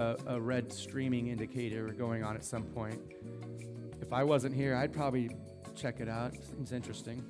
a red streaming indicator going on at some point. If I wasn't here, I'd probably check it out. Seems interesting.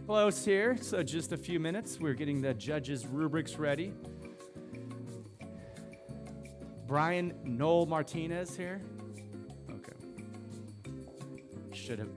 Close here, so just a few minutes. We're getting the judges' rubrics ready. Brian Noel Martinez here. Okay. Should have.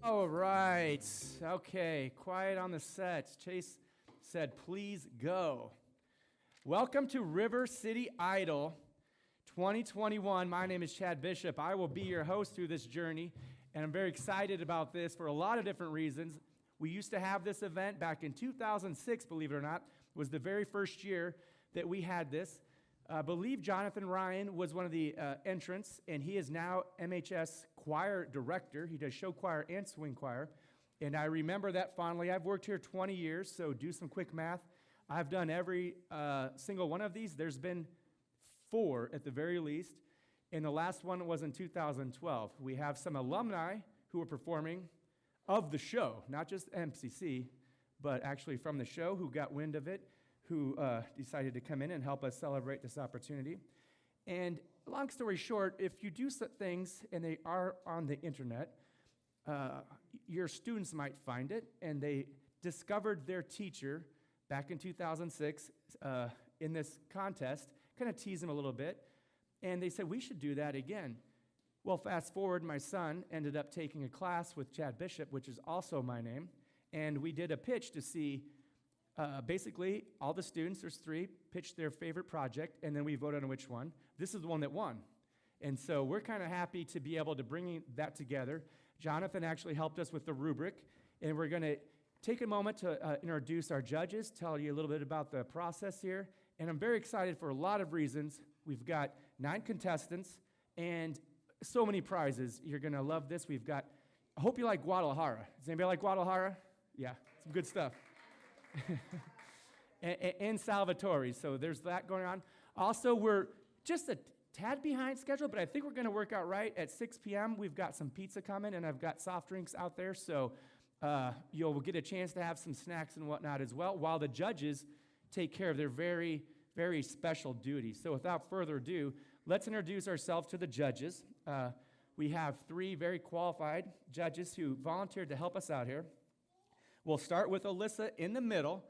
All right. Okay. Quiet on the set. Chase said, please go. Welcome to Rivercity Idol 2021. My name is Chad Bishop. I will be your host through this journey, and I'm very excited about this for a lot of different reasons. We used to have this event back in 2006, believe it or not, was the very first year that we had this. I believe Jonathan Ryan was one of the entrants, and he is now MHS choir director. He does show choir and swing choir, and I remember that fondly. I've worked here 20 years, so do some quick math. I've done every single one of these. There's been 4 at the very least, and the last one was in 2012. We have some alumni who are performing of the show, not just MCC, but actually from the show who got wind of it, who decided to come in and help us celebrate this opportunity. And long story short, if you do things and they are on the internet, your students might find it, and they discovered their teacher back in 2006 in this contest, kind of tease them a little bit, and they said, we should do that again. Well, fast forward, my son ended up taking a class with Chad Bishop, which is also my name, and we did a pitch to see, basically, all the students, there's 3, pitched their favorite project, and then we voted on which one. This is the one that won. And so we're kind of happy to be able to bring that together. Jonathan actually helped us with the rubric, and we're going to take a moment to introduce our judges, tell you a little bit about the process here, and I'm very excited for a lot of reasons. We've got 9 contestants and so many prizes. You're going to love this. I hope you like Guadalajara. Does anybody like Guadalajara? Yeah, some good stuff. and Salvatore, so there's that going on. Also, we're just a tad behind schedule, but I think we're going to work out right. At 6 p.m., we've got some pizza coming, and I've got soft drinks out there, so you'll get a chance to have some snacks and whatnot as well, while the judges take care of their very, very special duties. So without further ado, let's introduce ourselves to the judges. We have 3 very qualified judges who volunteered to help us out here. We'll start with Alyssa in the middle.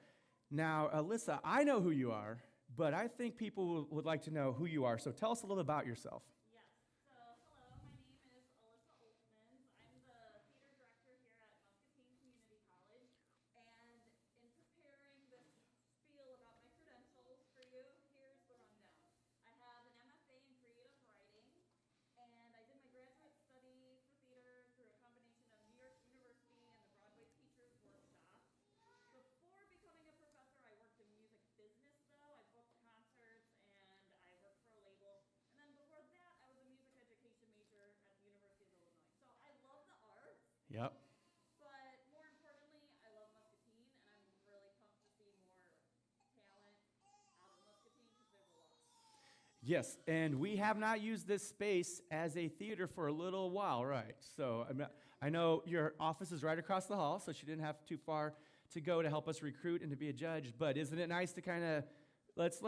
Now, Alyssa, I know who you are, but I think people would like to know who you are. So tell us a little about yourself. Yes. So, hello, my name is Alyssa Oltmans. I'm the theater director here at Muscatine Community College. And in preparing this spiel about my credentials for you, here's the rundown. I have an MFA in creative writing, and I did my graduate study for theater through a combination of New York University and the Broadway Teachers Workshop. Before becoming a professor, I worked in music business, though. I booked concerts, and I worked for a label. And then before that, I was a music education major at the University of Illinois. So I love the arts. Yep. But more importantly, I love Muscatine, and I'm really pumped to see more talent out of Muscatine because there's a lot. Yes, and we have not used this space as a theater for a little while, right? So I know your office is right across the hall, so she didn't have too far to go to help us recruit and to be a judge. But isn't it nice to kind of let's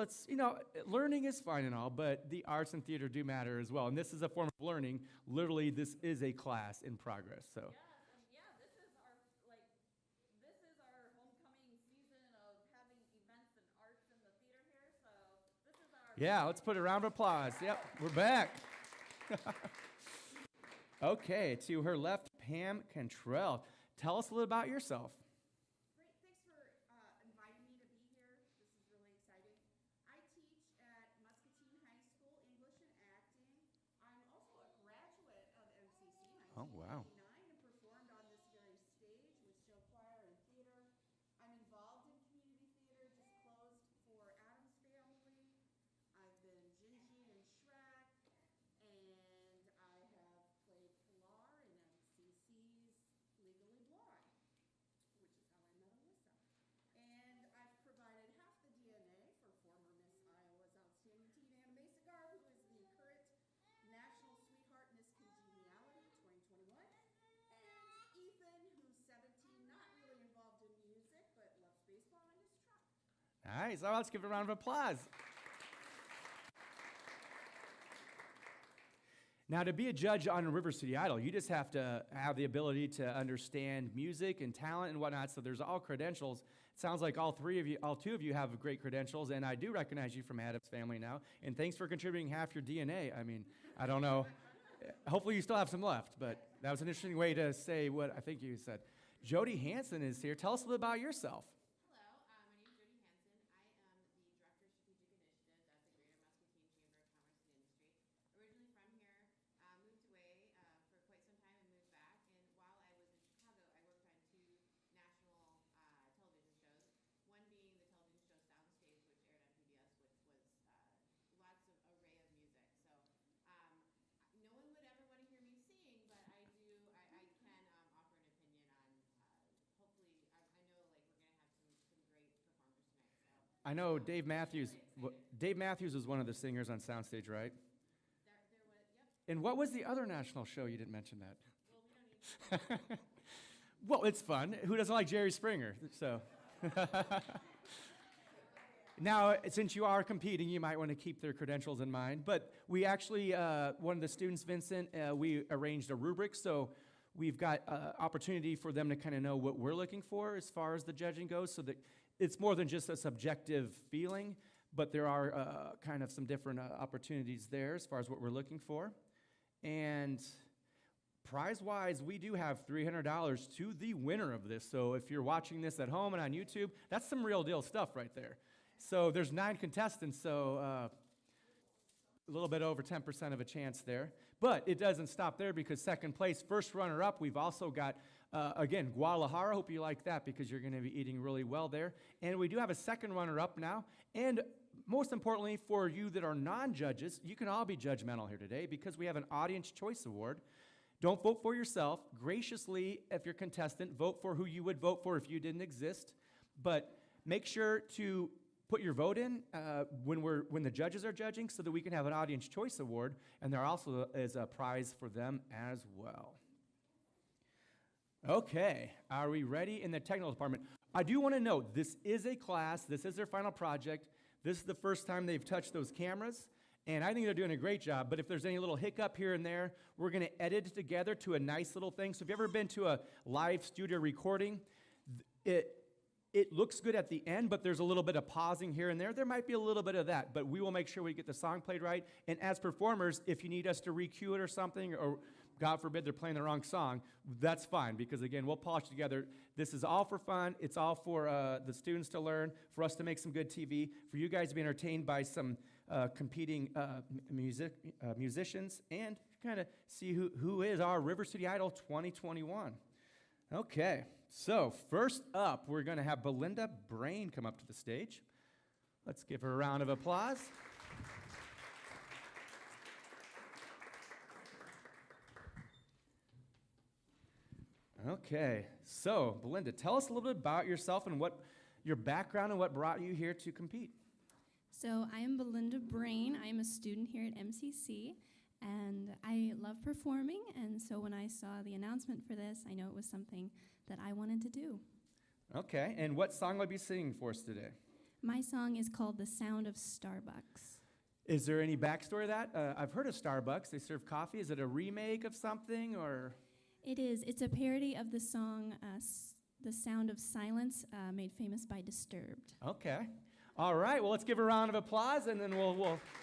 learning is fine and all, but the arts and theater do matter as well. And this is a form of learning. Literally, this is a class in progress. So. Yes, and yeah, this is our homecoming season of having events and arts in the theater here. So this is our Yeah, let's put a round of applause. Yep, we're back. Okay, to her left, Pam Cantrell. Tell us a little about yourself. Great, thanks for inviting me to be here. This is really exciting. I teach at Muscatine High School English and Acting. I'm also a graduate of MCC Oh, wow. 1989 and performed on this very stage with show choir and theater. I'm involved in community theater, just closed for Addams Family. I've been Gingy and Shrek, and I have played Pilar in MCC's Legally Blonde, which is how I met Alyssa. And I've provided half the DNA for former Miss Iowa's outstanding teen Anna Mesa Garb, who is the current National Sweetheart Miss Congeniality 2021. And Ethan, who's 17, not really involved in music, but loves baseball and his truck. Nice. Oh, let's give a round of applause. Now, to be a judge on Rivercity Idol, you just have to have the ability to understand music and talent and whatnot. So there's all credentials. It sounds like all 2 of you have great credentials, and I do recognize you from Addams Family now. And thanks for contributing half your DNA. I mean, I don't know. Hopefully you still have some left, but that was an interesting way to say what I think you said. Jody Hansen is here. Tell us a little about yourself. Hello, my name is Jody Hansen. I am the Director of Strategic Initiatives at the Greater Muscatine Chamber of Commerce and Industry. Originally from here, moved away for quite some time and moved back. And while I was in Chicago, I worked on 2 national I know Dave Matthews. Dave Matthews was one of the singers on Soundstage, right? And what was the other national show? You didn't mention that. Well, it's fun. Who doesn't like Jerry Springer? So. Now, since you are competing, you might want to keep their credentials in mind. But we actually, one of the students, Vincent, we arranged a rubric. So we've got opportunity for them to kind of know what we're looking for as far as the judging goes, so that it's more than just a subjective feeling, but there are kind of some different opportunities there as far as what we're looking for. And prize-wise, we do have $300 to the winner of this. So if you're watching this at home and on YouTube, that's some real deal stuff right there. So there's 9 contestants, so a little bit over 10% of a chance there. But it doesn't stop there, because second place, first runner-up, we've also got, again, Guadalajara. Hope you like that, because you're going to be eating really well there. And we do have a second runner-up now. And most importantly, for you that are non-judges, you can all be judgmental here today, because we have an Audience Choice Award. Don't vote for yourself. Graciously, if you're a contestant, vote for who you would vote for if you didn't exist. But make sure to put your vote in when the judges are judging, so that we can have an Audience Choice Award, and there also is a prize for them as well. Okay, are we ready in the technical department? I do want to note, this is a class, this is their final project, this is the first time they've touched those cameras, and I think they're doing a great job. But if there's any little hiccup here and there, we're going to edit it together to a nice little thing. So if you've ever been to a live studio recording, it looks good at the end, but there's a little bit of pausing here and there. There might be a little bit of that, but we will make sure we get the song played right. And as performers, if you need us to re-cue it or something, or God forbid they're playing the wrong song, that's fine, because again, we'll polish together. This is all for fun. It's all for the students to learn, for us to make some good TV, for you guys to be entertained by some competing musicians, and kind of see who is our Rivercity Idol 2021. Okay. So first up, we're going to have Belinda Brain come up to the stage. Let's give her a round of applause. Okay, so Belinda, tell us a little bit about yourself and what your background and what brought you here to compete. So I am Belinda Brain. I am a student here at MCC, and I love performing, and so when I saw the announcement for this, I know it was something that I wanted to do. Okay, and what song will you be singing for us today? My song is called The Sound of Starbucks. Is there any backstory to that? I've heard of Starbucks. They serve coffee. Is it a remake of something, or? It is. It's a parody of the song The Sound of Silence, made famous by Disturbed. Okay. All right, well, let's give a round of applause, and then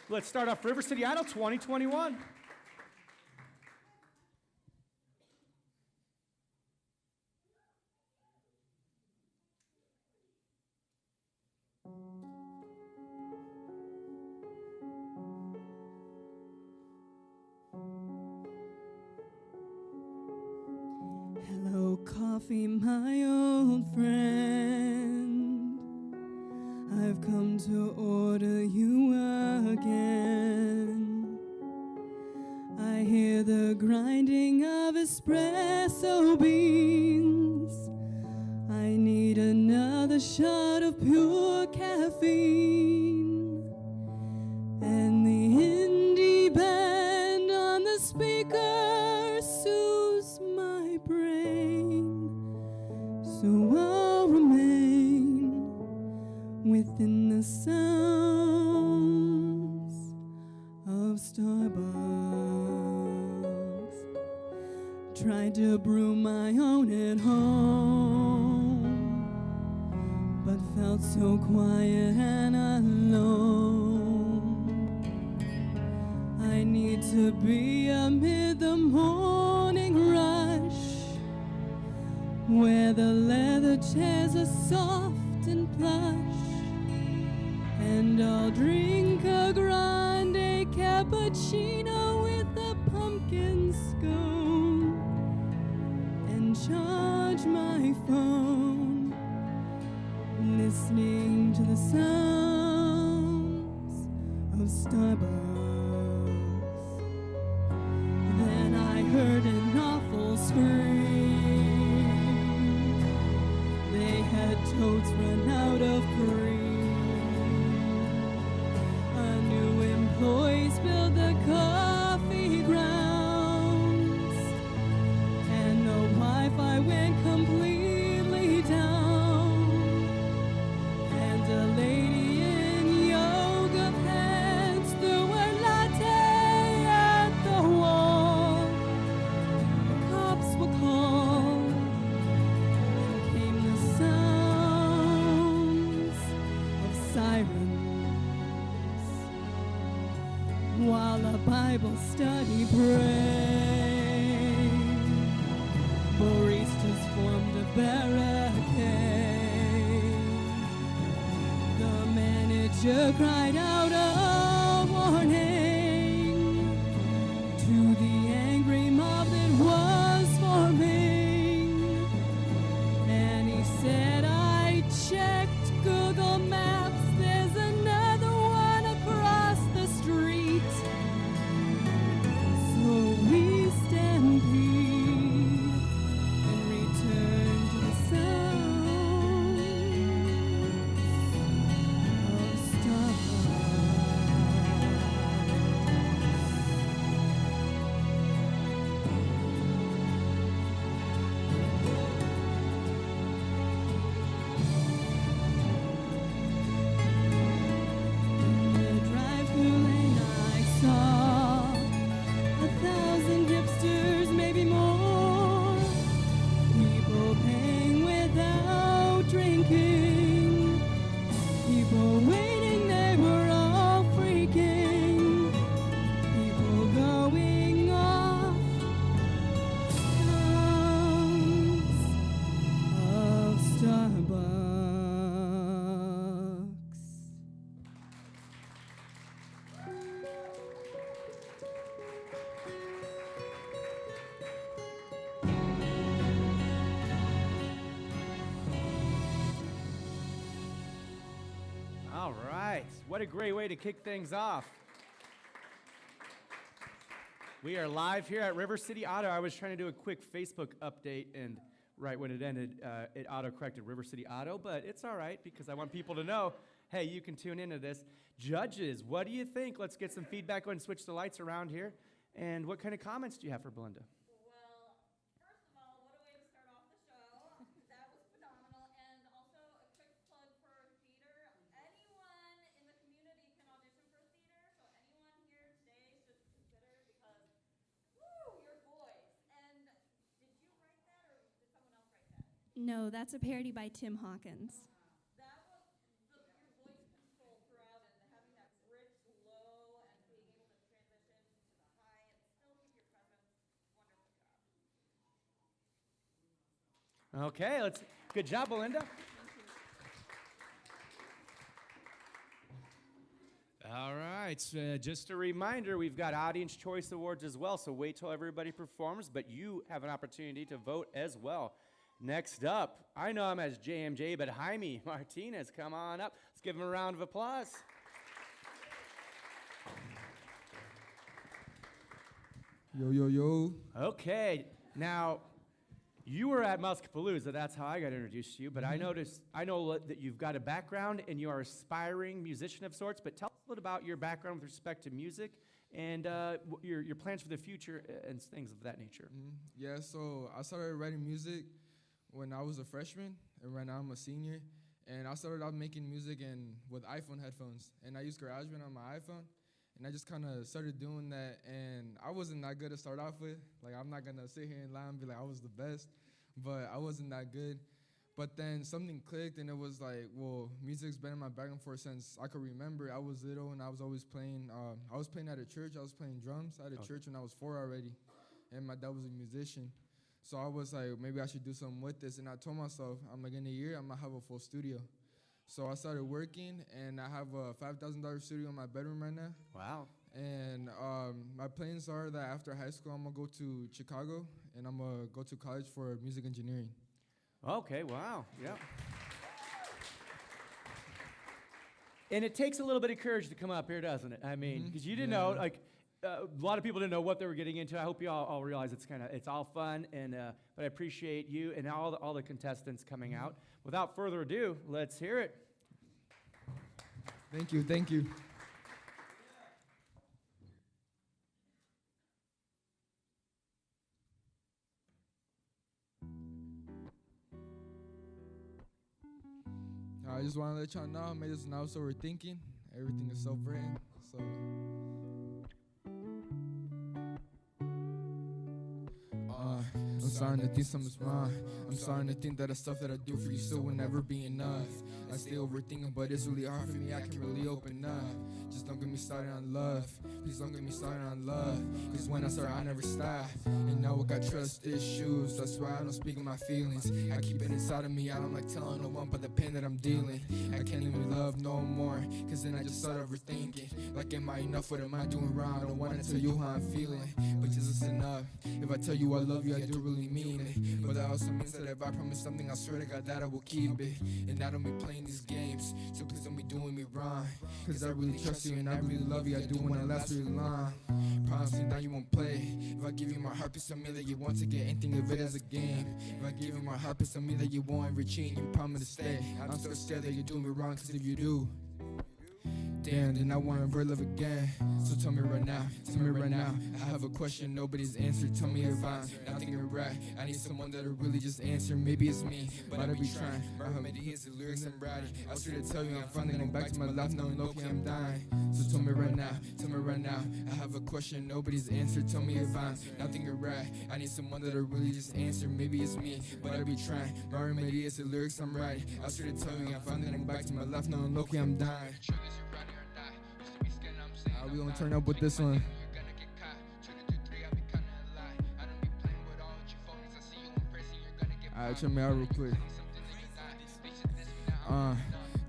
let's start off Rivercity Idol 2021. Hello, coffee, my old friend. I've come to order you again. I hear the grinding of espresso beans. I need another shot of pure caffeine. And the indie band on the speaker soothes my brain. So I'll remain within the sounds of Starbucks. Tried to brew my own at home, but felt so quiet and alone. I need to be amid the morning rush, where the leather chairs are soft and plush, and I'll drink a grande cappuccino with a pumpkin scone, and charge my phone, listening to the sounds of Starbucks. Then I heard an awful scream. They had totes run out of cream. Bible study prayed. Baristas formed a barricade. The manager cried out a warning to the angry mob that was forming. And he said, I checked Google Maps, there's another one across the street. So we stampede and return to the sounds of Starbucks. In the drive-through lane I saw 1,000 hipsters, maybe more. People paying without drinking. People waiting, they were all freaking. People going off. Sounds of Starbucks. All right. What a great way to kick things off. We are live here at Rivercity Auto. I was trying to do a quick Facebook update, and right when it ended, it auto-corrected Rivercity Auto, but it's all right because I want people to know, hey, you can tune into this. Judges, what do you think? Let's get some feedback. Go ahead and switch the lights around here. And what kind of comments do you have for Belinda? Well, first of all, what a way to start off the show. That was phenomenal. And also a quick plug for theater. Anyone in the community can audition for theater, so anyone here today should consider because, woo, you're boys. And did you write that or did someone else write that? No, that's a parody by Tim Hawkins. That was your voice control throughout and having that rich low and being able to transition to the high and still keep your presence. Wonderful job. Okay, good job, Belinda. All right, just a reminder, we've got Audience Choice Awards as well, so wait till everybody performs, but you have an opportunity to vote as well. Next up, I know him as JMJ, but Jaime Martinez, come on up. Let's give him a round of applause. Yo, yo, yo. Okay, now, you were at Muscapalooza, that's how I got introduced to you, but I know that you've got a background and you are an aspiring musician of sorts, but tell us a little about your background with respect to music and your plans for the future and things of that nature. Yeah, so I started writing music when I was a freshman, and right now I'm a senior. And I started out making music with iPhone headphones, and I used GarageBand on my iPhone. And I just kind of started doing that, and I wasn't that good to start off with. Like, I'm not going to sit here and lie and be like I was the best, but I wasn't that good. But then something clicked, and it was like, well, music's been in my background for since I could remember. I was little, and I was always playing. I was playing at a church. I was playing drums at a church when I was 4 already, and my dad was a musician. So I was like, maybe I should do something with this. And I told myself, I'm like, in a year, I'm going to have a full studio. So I started working, and I have a $5,000 studio in my bedroom right now. Wow. And my plans are that after high school, I'm going to go to Chicago, and I'm going to go to college for music engineering. Okay, wow, yeah. And it takes a little bit of courage to come up here, doesn't it? I mean, because you didn't know, like, a lot of people didn't know what they were getting into. I hope you all realize it's all fun, and but I appreciate you and all the contestants coming out. Without further ado, let's hear it. Thank you, thank you. I just want to let y'all know I made this now, so we're thinking. Everything is self-written, so. I'm starting to think something's wrong. I'm starting to think that the stuff that I do for you still will never be enough. I stay overthinking, but it's really hard for me. I can really open up. Just don't get me started on love. Please don't get me started on love. Cause when I start, I never stop. And now I got trust issues. That's why I don't speak of my feelings. I keep it inside of me. I don't like telling no one but the pain that I'm dealing. I can't even love no more. Cause then I just start overthinking. Like, am I enough? What am I doing wrong? I don't wanna tell you how I'm feeling. But just listen up. If I tell you I love you, I do really mean it. But that also means that if I promise something, I swear to God that I will keep it. And I don't be playing these games, so please don't be doing me wrong. Cause I really trust you and I really love you. I do wanna last really long. Promise me that you won't play. If I give you my heart, please tell me that you won't take it. Ain't think of it as a game. If I give you my heart, please tell me that you won't ever cheat. You promise to stay. I'm so scared that you're doing me wrong. Cause if you do, damn, then I want to love again. So tell me right now, I have a question, nobody's answered. Tell me if I'm not thinking right. I need someone that'll really just answer. Maybe it's me, but I'll be trying. My remedy is the lyrics I'm writing. I was here to tell you I'm finally going back to my life, knowing low-key I'm dying. So tell me right now, I have a question, nobody's answered. Tell me if I'm not thinking right. I need someone that'll really just answer. Maybe it's me, but I'll be trying. My remedy is the lyrics I'm writing. I was here to tell you I'm finally going back to my life, knowing low-key I'm dying. We gonna turn up with this one. Alright, check me out real quick.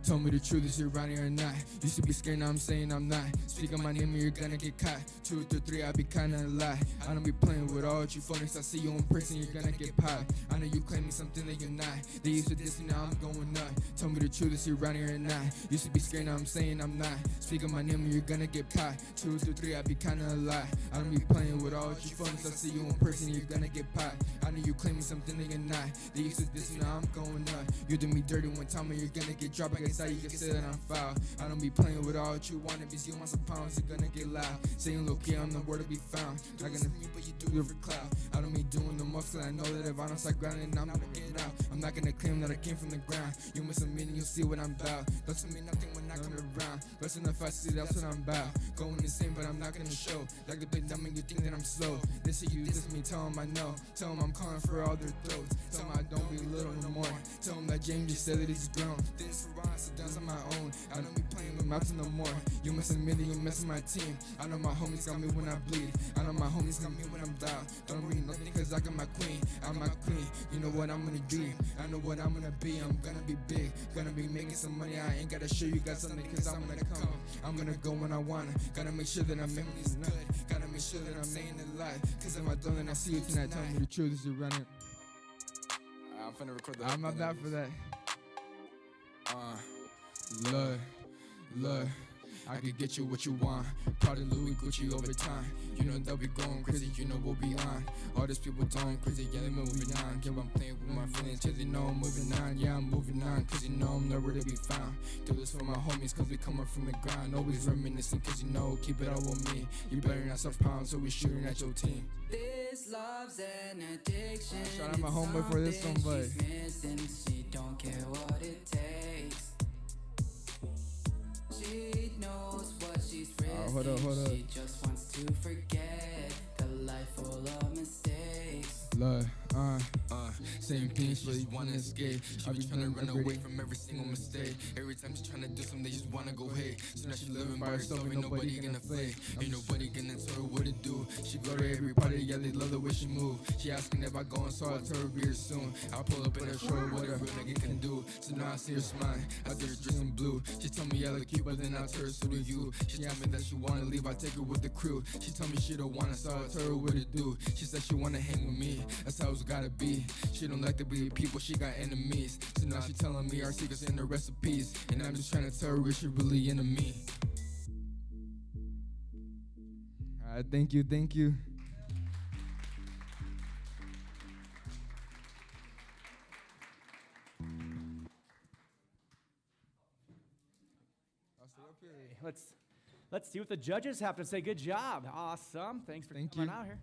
Tell me the truth, is you right here or not? Used to be scared, now I'm saying I'm not. Speak on my name and you're gonna get caught. 2 through 3, I be kinda lie. I don't be playing with all you phonies. I see you in person, you're gonna get popped. I know you claiming something that you're not. They used to diss me, now I'm going up. Tell me the truth, is you right here or not? Used to be scared, now I'm saying I'm not. Speak on my name and you're gonna get popped. 2 through 3, I be kinda lie. I don't be playing with all you phonies. I see you in person, you're gonna get popped. I know you claiming something that you're not. They used to diss me, now I'm going up. You do me dirty one time and you're gonna get dropped. I guess how you can say that I'm foul. I don't be playing with all you wannabes. You want some pounds, you're gonna get loud. Saying low key, I'm nowhere to be found. Not gonna me, but you do it for clout. I don't be doing the most, cause I know that if I don't start grinding, I'm gonna get out. I'm not gonna claim that I came from the ground. You miss a minute, you'll see what I'm about. Don't tell me nothing when I come around. Listen, if I see, that's what I'm about. Going insane, but I'm not gonna show. Like the big dumb and you think that I'm slow. This shit you diss me, tell them I know. Tell them I'm calling for all their throats. Tell them I don't be little no more. Tell them that James just said that he's grown. This for Ron, so done on my own. I don't be playing with mouths no more. You miss a minute, you miss my team. I know my homies got me when I bleed. I know my homies got me when I'm down. Don't read nothing cause I got my queen. I'm my queen. You know what I'm gonna do. I know what I'm gonna be. I'm gonna be big. Gonna be making some money. I ain't gotta show you guys something cause I'm gonna come. I'm gonna go when I wanna. Gotta make sure that I'm making this good. Gotta make sure that I'm saying it live. Cause if I don't, then I see you tonight. Tell me the truth, is you running? I'm finna record that. I'm not bad for that. Look, I could get you what you want. Prada, Louis, Gucci over time. You know they'll be going crazy, you know we'll be on. All these people going crazy, yeah, they moving on. Keep on playing with my feelings, cause you know I'm moving on. Yeah, I'm moving on, cause you know I'm nowhere to be found. Do this for my homies, cause we come up from the ground. Always reminiscing, cause you know, keep it all with me. You better not stop pounds, so we shooting at your team. This love's an addiction. Shout out my homeboy for this one, but she don't care what it takes. She knows what she's risking. hold up. She just wants to forget the life full of mistakes. Look, same thing, she just wanna escape. She be tryna run away from every single mistake. Every time she tryna do something, they just wanna go hate. So now she living by herself, ain't nobody gonna play. Ain't nobody gonna tell her what to do. She go to every party, yeah, they love the way she move. She asking if I go and saw I tell her be here soon. I pull up in her show what a real nigga can do. So now I see her smiling, I see her dressed in blue. She told me I look cute, but then I tell her so do you. She told me that she wanna leave, I take her with the crew. She told me she don't wanna, so I tell her what to do. She said she wanna hang with me, that's how it's gotta be. She don't like to be people, she got enemies. So now she telling me our secrets and the recipes. And I'm just trying to tell her she really into me. Alright, thank you. Let's see what the judges have to say. Good job. Awesome. Thanks for coming out here.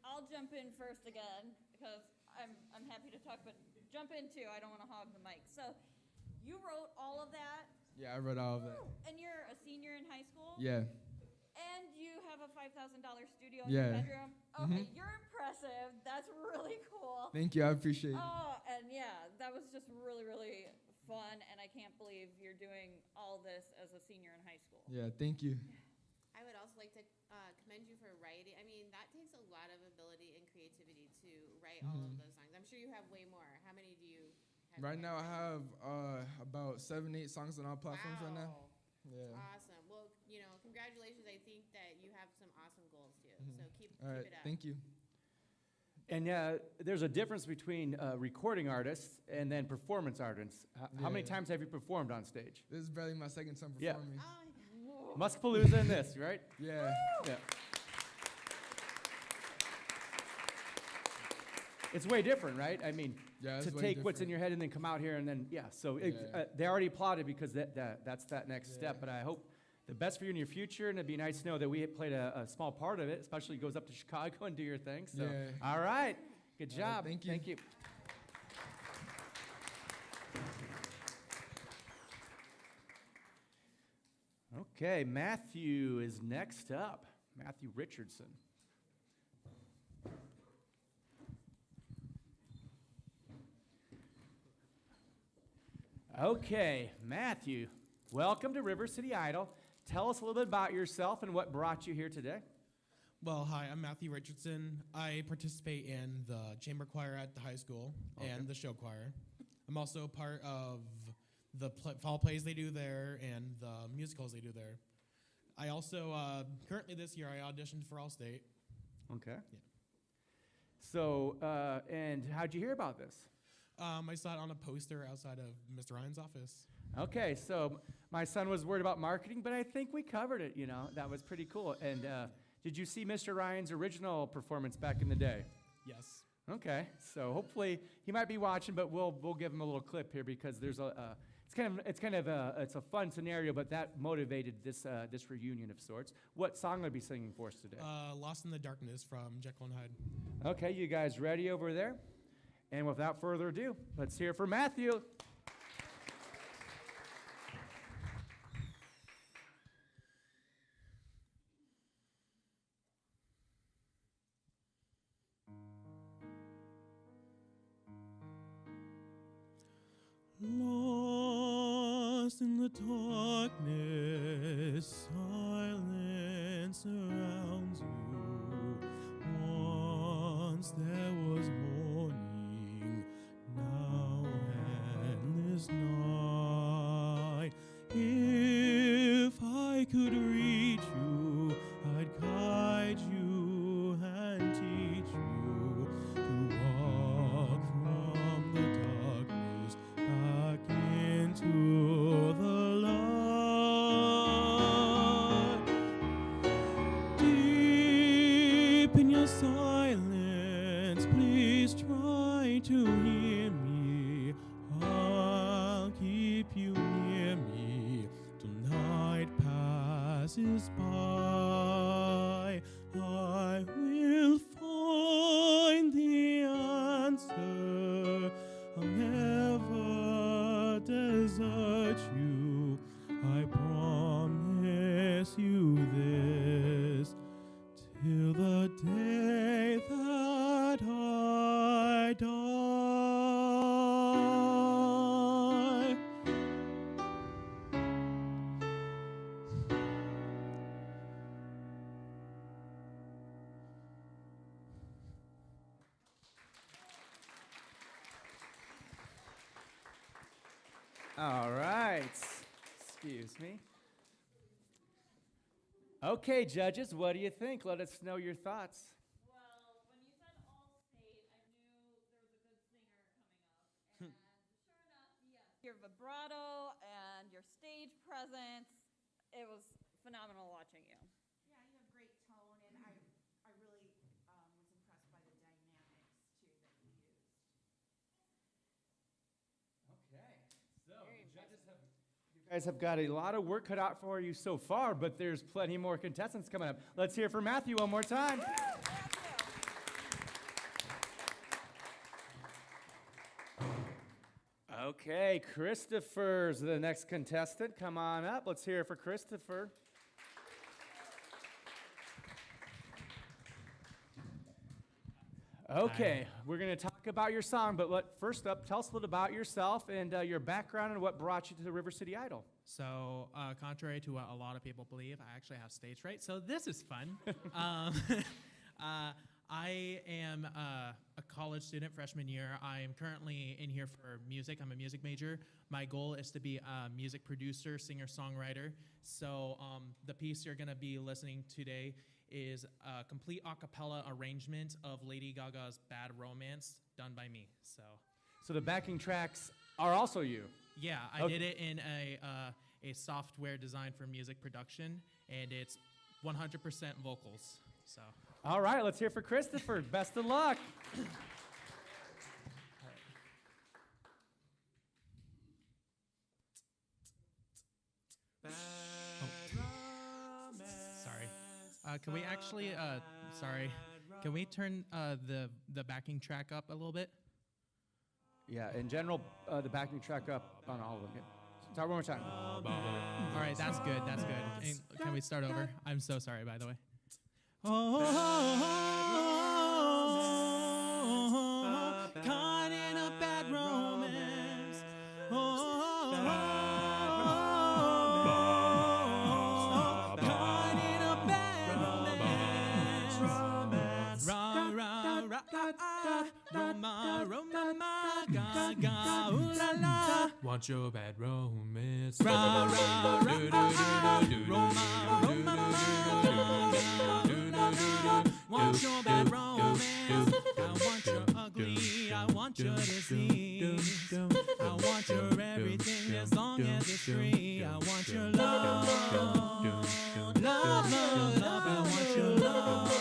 I'll jump in first again because I'm happy to talk, but jump in too. I don't want to hog the mic. So you wrote all of that? Yeah, I wrote all of that. And you're a senior in high school? Yeah. And you have a 5 $5,000 studio in Yeah. your bedroom? Okay, Mhm. you're impressive. That's really cool. Thank you. I appreciate it. Oh, and yeah, that was just really, really fun, and I can't believe you're doing all this as a senior in high school. Yeah, thank you. I would also like to commend you for writing. I mean, that takes a lot of ability and creativity to write all of those songs. I'm sure you have way more. How many do you have? Right now, I have about 7, 8 songs on all platforms right now. Wow. Yeah. Awesome. Well, congratulations. I think that you have some awesome goals too. So keep All right. it up. Thank you. And there's a difference between recording artists and then performance artists. How many Yeah. times have you performed on stage? This is barely my second time Yeah. performing. Oh, Muskapalooza and this, right? Yeah. Yeah. It's way different, right? I mean, Yeah, to it's way take what's in different. your head and then come out here and then, yeah. So Yeah. they already applauded because that's that next step. Yeah. But I hope the best for you in your future, and it'd be nice to know that we played a small part of it, especially goes up to Chicago and do your thing. So, Yeah. all right. Good All right, job. thank you. Thank you. Okay, Matthew is next up. Matthew Richardson. Okay, Matthew, welcome to Rivercity Idol. Tell us a little bit about yourself and what brought you here today. Well, hi, I'm Matthew Richardson. I participate in the chamber choir at the high school and the show choir. I'm also part of the fall plays they do there and the musicals they do there. I also, currently this year, I auditioned for All-State. Okay. Yeah. So, and how'd you hear about this? I saw it on a poster outside of Mr. Ryan's office. Okay, so my son was worried about marketing, but I think we covered it, That was pretty cool. And did you see Mr. Ryan's original performance back in the day? Yes. Okay, so hopefully he might be watching, but we'll give him a little clip here because there's it's a fun scenario, but that motivated this reunion of sorts. What song will I be singing for us today? Lost in the Darkness from Jekyll and Hyde. Okay, you guys ready over there? And without further ado, let's hear from Matthew. Lost in the darkness, silence surrounds you. Once there was morning, now endless night. If I could reach you, I'd guide you and teach you to walk from the darkness back into the light. Deep in your silence, please try to hear me. I'll keep you near me till night passes by. I will find the answer. I'll never desert you. I promise you this till the day that I die. All right. Excuse me. Okay, judges, what do you think? Let us know your thoughts. Well, when you said All-State, I knew there was a good singer coming up. And sure enough, yes. Your vibrato and your stage presence, it was phenomenal watching you. Yeah, you have great tone, and I really was impressed by the dynamics, too, that you used. Okay. So, the judges you guys have got a lot of work cut out for you so far, but there's plenty more contestants coming up. Let's hear from Matthew one more time. Okay, Christopher's the next contestant. Come on up. Let's hear it for Christopher. Okay, we're going to talk about your song, but first up, tell us a little about yourself and your background and what brought you to the Rivercity Idol. So, contrary to what a lot of people believe, I actually have stage fright, so this is fun. I am a college student, freshman year. I am currently in here for music. I'm a music major. My goal is to be a music producer, singer-songwriter. So the piece you're going to be listening today is a complete a cappella arrangement of Lady Gaga's Bad Romance done by me. So the backing tracks are also you? Yeah, I did it in a software designed for music production, and it's 100% vocals. So. All right, let's hear for Christopher. Best of luck. Can we actually, can we turn the backing track up a little bit? Yeah, in general, the backing track up on all of them. Yeah. Start one more time. All right, that's good, that's good. And can we start over? I'm so sorry, by the way. Caught in a bad romance. Want your bad romance. Want your bad romance. I want your ugly. I want your disease. I want your everything as long as it's free. I want your love. Love, love, love. I want your love.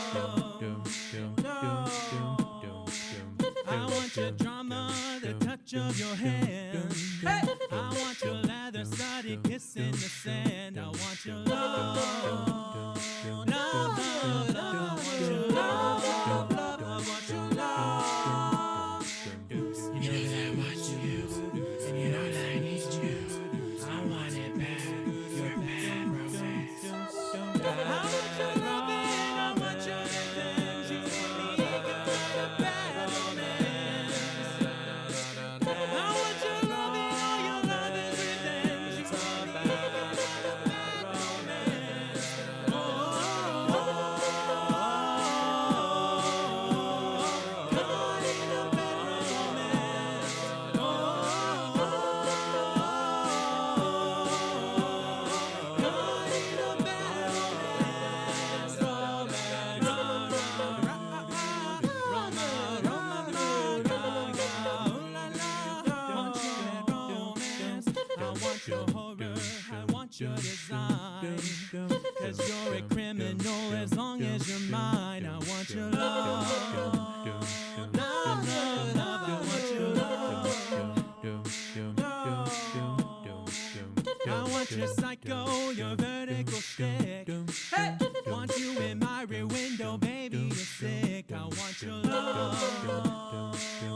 I want your drama, the touch of your hand. I want your leather studded kiss in the sand. I want your love. Love, love, love. I want your love. Love, I want your love. You know that I want you, and you know that I need you. I want it bad, your bad romance. I want your loving, I want your revenge. You make me a bad romance. I want your loving, all your love is revenge. You make me a bad romance. Oh, oh, oh, caught in a bad romance. Oh, oh, caught in a bad romance. I want your horror, I want your design. Cause you're a criminal as long as you're mine. I want your love. Love, love, love, I want your love. I want your psycho, your vertical stick. Hey! Want you in my rear window, baby, you're sick. I want your love.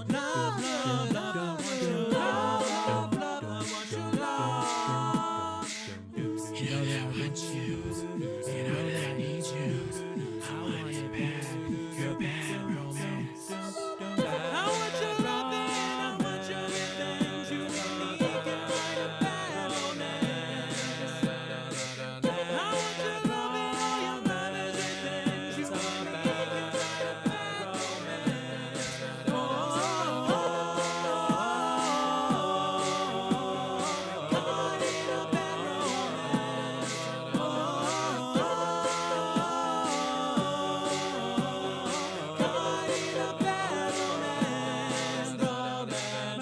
Love, love, love, I want your love. Love, I want your love. You know that I want you, you know that I need you. I want it bad, your bad romance. I want your loving, I want your revenge. You make me a bad romance. I want your loving, all your love is revenge. You make me a bad romance. Oh, oh, oh, caught in a bad romance. Oh, oh, caught in a bad romance. Oh, bad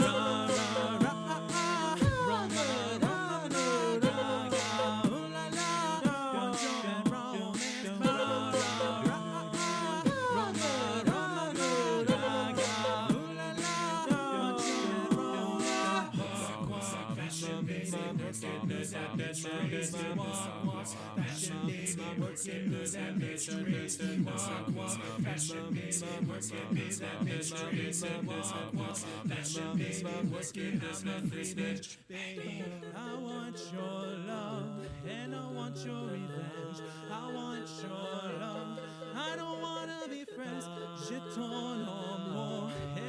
I want your love and I want your revenge. I want your love. I don't wanna be friends. Je t'en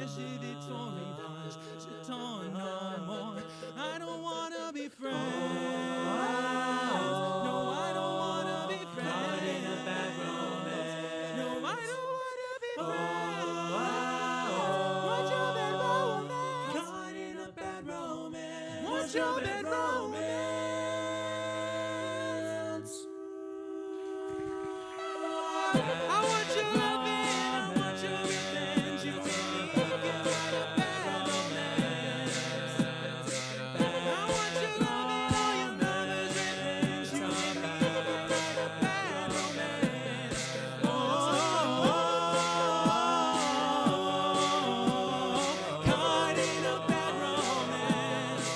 j'ai vite son rivage, je t'en amour. I don't wanna be friends. No, I don't wanna be friends. Caught in a bad romance. No, I don't wanna be friends. What's your bad romance? Caught in a bad romance. What's your bad romance? I want your loving, I want your revenge. You take me again like a bad romance. I want your loving, all your lovers' revenge. You take me again like a bad romance. Caught in a bad romance.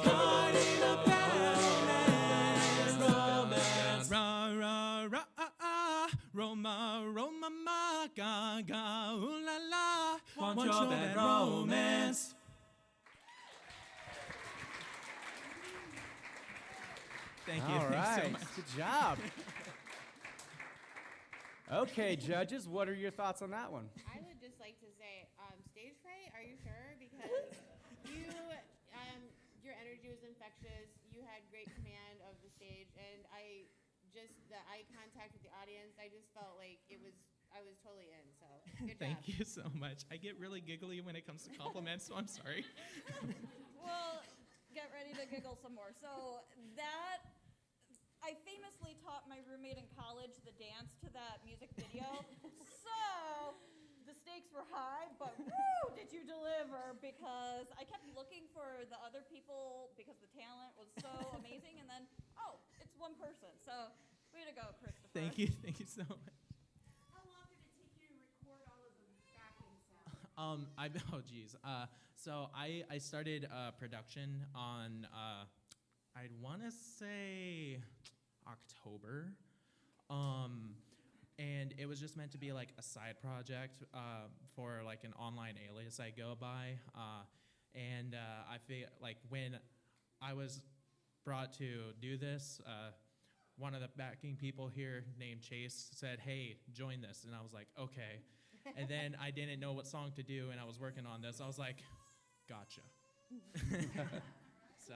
Caught in a bad romance. Ra ra ra Roma Roma ma ga ga ooh la la. Want your bad romance. Thank you. All Thanks so right, much. good job. Okay, judges, what are your thoughts on that one? I would just like to say, stage fright, are you sure? Because you, your energy was infectious. You had great command of the stage, and the eye contact with the audience, I just felt like I was totally in, so good job. Thank you so much. I get really giggly when it comes to compliments, so I'm sorry. Well, get ready to giggle some more. So I famously taught my roommate in college the dance to that music video. So the stakes were high, but woo, did you deliver? Because I kept looking for the other people because the talent was so amazing, and then, oh, it's one person. So way to go, Christopher. Thank you so much. How long did it take you to record all of the backing sound? So I started production on I'd want to say October, and it was just meant to be like a side project for like an online alias I go by, and I feel like when I was brought to do this, one of the backing people here named Chase said, "Hey, join this," and I was like, "Okay." And then I didn't know what song to do, and I was working on this. I was like, "Gotcha." So.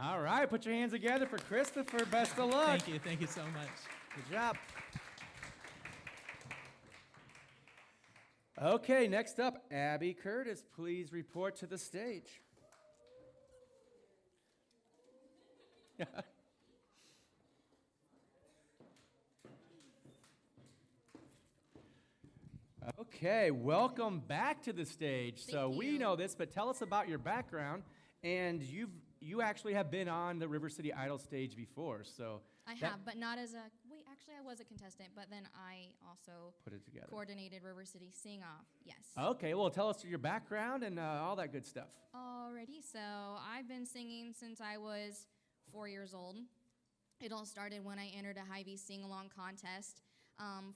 All right, put your hands together for Christopher. Best of luck. Thank you so much. Good job. Okay, next up, Abby Curtis. Please report to the stage. Okay, welcome back to the stage. So we know this, but tell us about your background. And you actually have been on the Rivercity Idol stage before, so I have, but not as a. Wait, actually, I was a contestant, but then I also put it together. Coordinated Rivercity Sing Off. Yes. Okay, well, tell us your background and all that good stuff. Alrighty, so I've been singing since I was 4 years old. It all started when I entered a Hy-Vee sing-along contest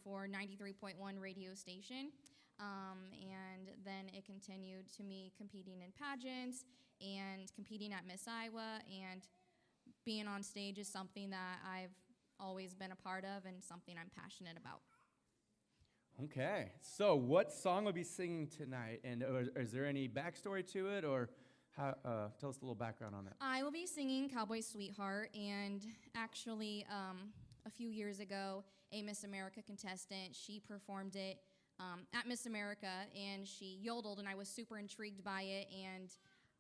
for 93.1 radio station, and then it continued to me competing in pageants and competing at Miss Iowa, and being on stage is something that I've always been a part of and something I'm passionate about. Okay, so what song will be singing tonight, and is there any backstory to it, or how, tell us a little background on that. I will be singing Cowboy Sweetheart, and actually a few years ago, a Miss America contestant, she performed it at Miss America, and she yodeled, and I was super intrigued by it, and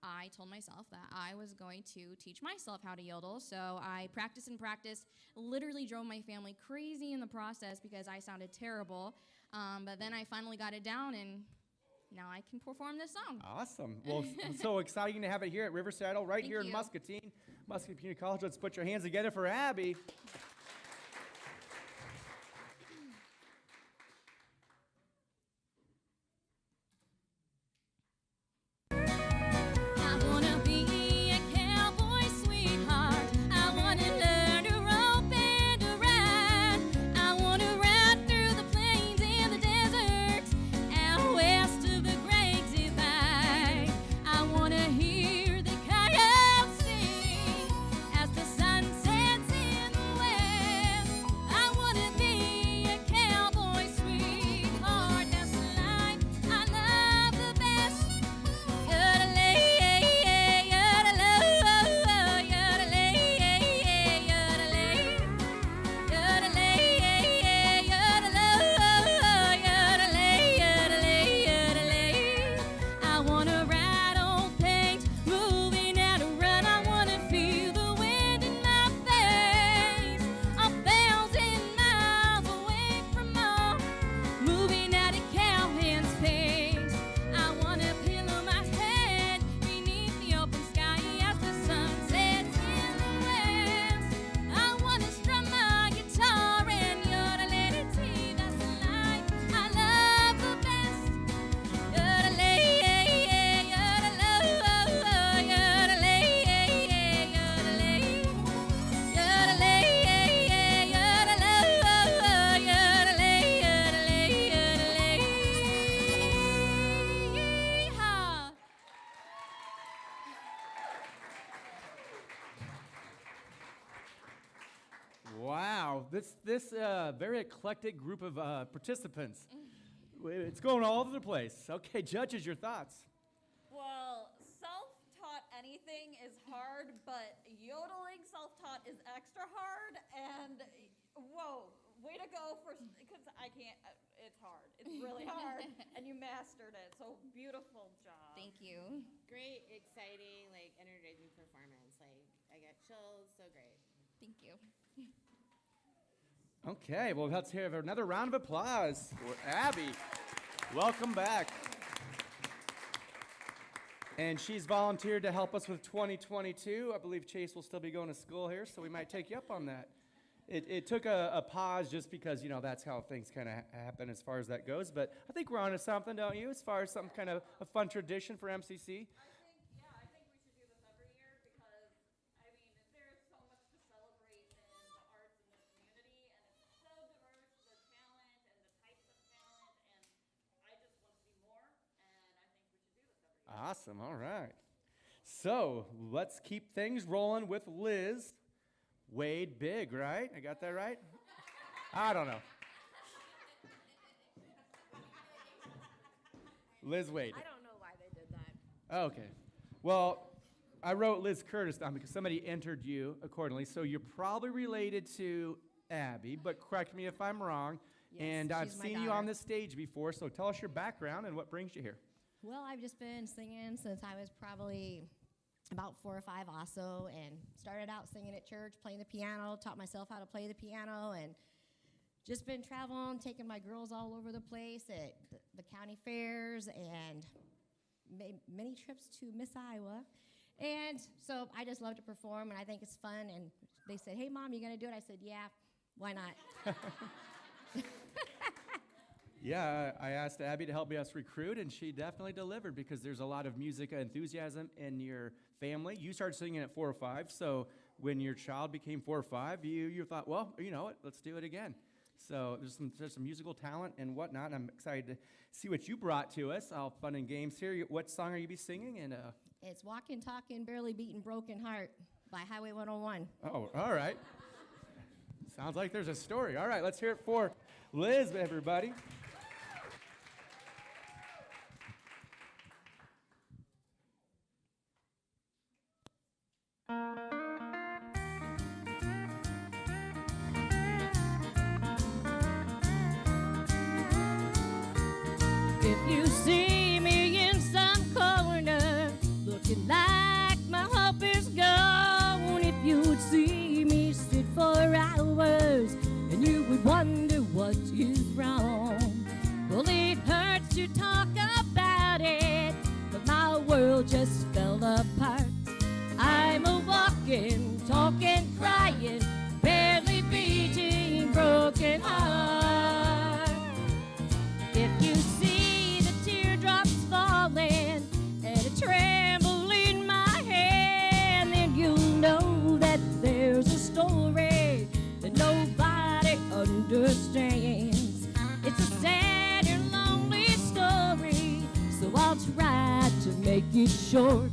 I told myself that I was going to teach myself how to yodel, so I practiced and practiced, literally drove my family crazy in the process because I sounded terrible, but then I finally got it down, and now I can perform this song. Awesome. Well, so exciting to have it here at Riverside Idol, right here in you. Muscatine Community College. Let's put your hands together for Abby. I wanna be a cowboy sweetheart. I wanna learn to rope and to ride. I wanna ride through the plains and the deserts, out west of the Great Divide. I wanna hear the coyotes sing as the sun sets in the west. Wow, this very eclectic group of participants. It's going all over the place. Okay, judges, your thoughts. Well, self-taught anything is hard, but yodeling self-taught is extra hard. And whoa, way to go because I can't. It's hard. It's really hard, and you mastered it. So beautiful job. Thank you. Great, exciting, like energizing performance. Like I got chills. So great. Thank you. Okay, well, let's hear another round of applause for Abby. Welcome back. And she's volunteered to help us with 2022. I believe Chase will still be going to school here, so we might take you up on that. It took a pause just because, that's how things kind of happen as far as that goes. But I think we're onto something, don't you, as far as some kind of a fun tradition for MCC? I think we should do this every year because, there's so much to celebrate in the arts in this community, and it's so diverse, the talent and the types of talent, and I just want to see more, and I think we should do this every year. Awesome, all right. So let's keep things rolling with Liz. Wade Big, right? I got that right? I don't know. Liz Wade. I don't know why they did that. Okay. Well, I wrote Liz Curtis down because somebody entered you accordingly. So you're probably related to Abby, but correct me if I'm wrong. Yes, and I've she's my seen you daughter. on this stage before, so tell us your background and what brings you here. Well, I've just been singing since I was probably about 4 or 5 also, and started out singing at church, playing the piano, taught myself how to play the piano, and just been traveling, taking my girls all over the place at the county fairs and many trips to Miss Iowa. And so I just love to perform, and I think it's fun. And they said, "Hey, Mom, you gonna do it?" I said, "Yeah, why not?" Yeah, I asked Abby to help us recruit, and she definitely delivered because there's a lot of music enthusiasm in your family. You started singing at 4 or 5, so when your child became 4 or 5, you thought, well, you know what, let's do it again. So there's some musical talent and whatnot, and I'm excited to see what you brought to us. All fun and games here. What song are you be singing? And It's Walking, Talking, Barely Beating, Broken Heart by Highway 101. Oh, all right. Sounds like there's a story. All right, let's hear it for Liz, everybody. If you see me in some corner, looking like my hope is gone, if you would see me sit for hours, and you would wonder what is wrong. Well, it hurts to talk about it, but my world just fell apart. I'm a walking, talking, crying, barely beating, broken heart. If you see the teardrops falling and a tremble in my hand, then you'll know that there's a story that nobody understands. It's a sad and lonely story, so I'll try to make it short.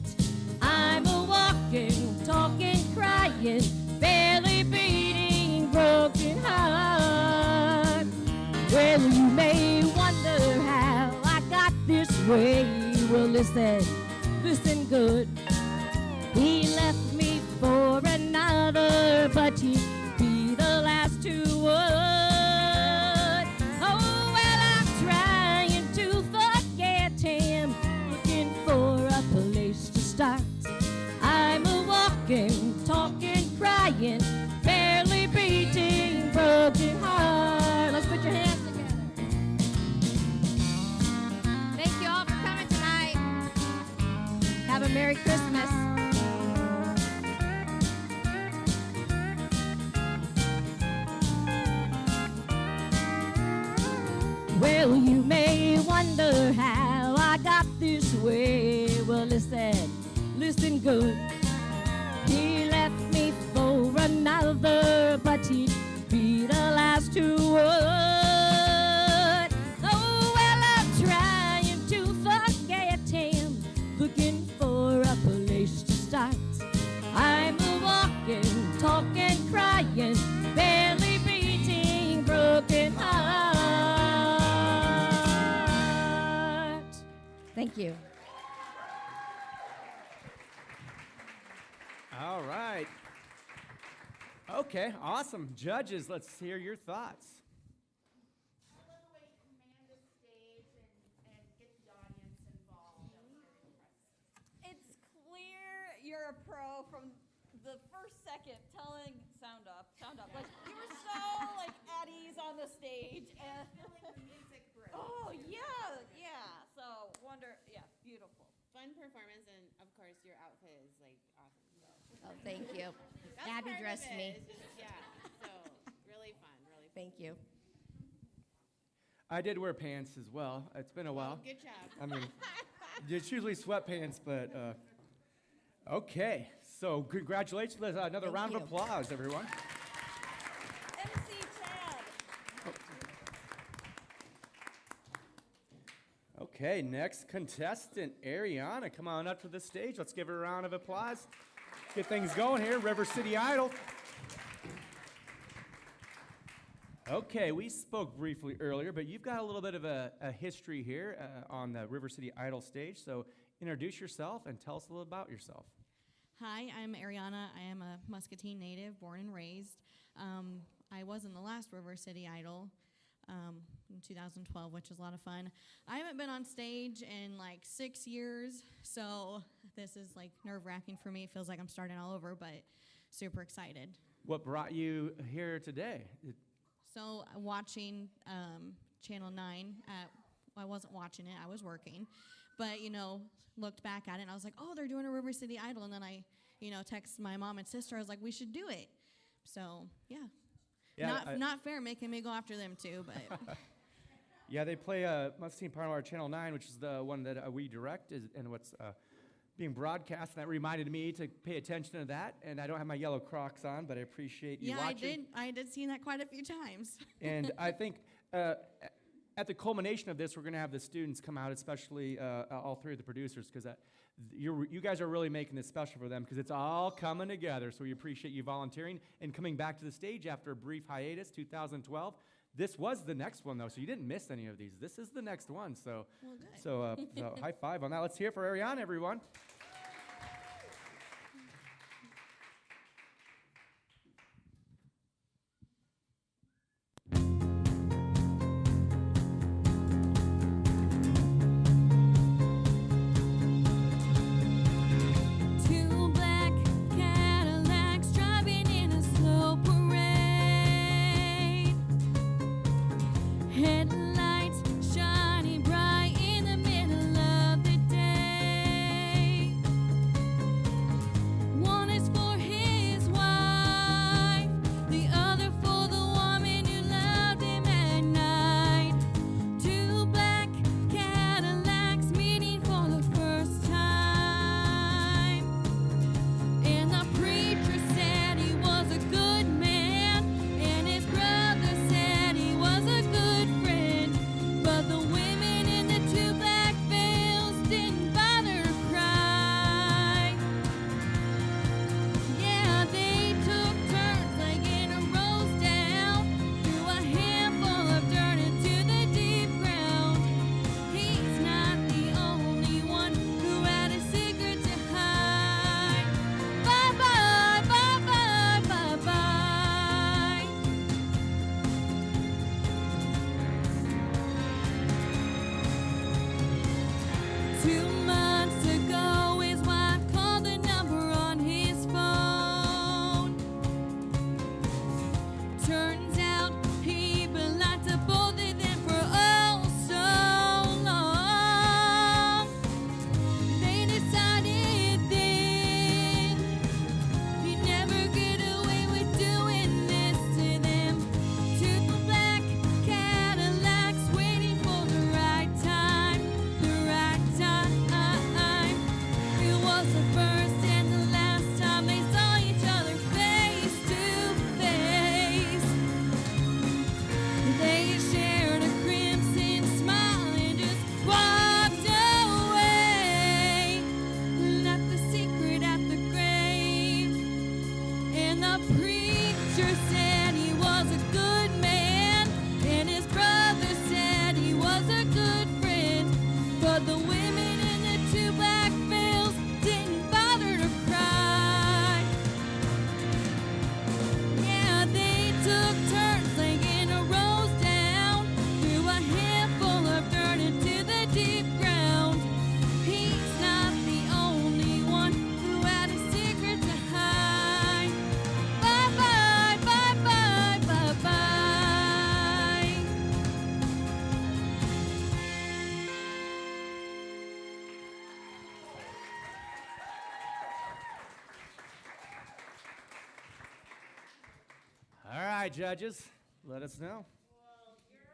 I'm a walking, talking, crying, barely beating, broken heart. Well, you may wonder how I got this way. Well, listen good. He left me for another, but he'd be the last to would. Oh, well, I'm trying to forget him, looking for a place to start. I'm a walking, talking, crying, barely beating, broken heart. Let's put your hands together. Thank you all for coming tonight. Have a Merry Christmas. Well, you may wonder how I got this way. Well, listen good. He left me for another, but he'd be the last to would. Oh, well, I'm trying to forget him, looking for a place to start. I'm a walking, talking, crying, barely beating. Thank you. All right. Okay, awesome. Judges, let's hear your thoughts. I love the way you command the stage and get the audience involved. That was very impressive. It's clear you're a pro from the first second telling sound up. Like you were so like at ease on the stage and Feeling the music break. oh yeah. So beautiful. Fun performance, and of course your outfit is like awesome. So. Oh, thank you. That's Abby part of dressed it. me. It's just, yeah. So really fun. Thank you. I did wear pants as well. It's been a while. Oh, good job. I mean, it's usually sweatpants, but okay. So congratulations. Let's another Thank round you. of applause, everyone. MC Chad. Okay, next contestant, Ariana. Come on up to the stage. Let's give her a round of applause. Get things going here, Rivercity Idol. Okay, we spoke briefly earlier, but you've got a little bit of a history here on the Rivercity Idol stage. So introduce yourself and tell us a little about yourself. Hi, I'm Ariana. I am a Muscatine native, born and raised. I was in the last Rivercity Idol in 2012, which was a lot of fun. I haven't been on stage in like 6 years, so this is like nerve-wracking for me. It feels like I'm starting all over, but super excited. What brought you here today? So watching Channel 9, I wasn't watching it, I was working. But, looked back at it and I was like, oh, they're doing a Rivercity Idol. And then I, texted my mom and sister. I was like, we should do it. So, yeah. Not fair making me go after them too, but. Yeah, they play Muscatine part of our Channel 9, which is the one that we direct, and what's being broadcast. And that reminded me to pay attention to that. And I don't have my yellow Crocs on, but I appreciate you watching. Yeah, I did see that quite a few times. And I think at the culmination of this, we're going to have the students come out, especially all three of the producers, because you guys are really making this special for them, because it's all coming together. So we appreciate you volunteering and coming back to the stage after a brief hiatus, 2012. This was the next one, though, so you didn't miss any of these. This is the next one, so well, good. so high five on that. Let's hear it for Ariana, everyone. Headlights shining bright in the middle of the day. time. right, judges, let us know. Well, your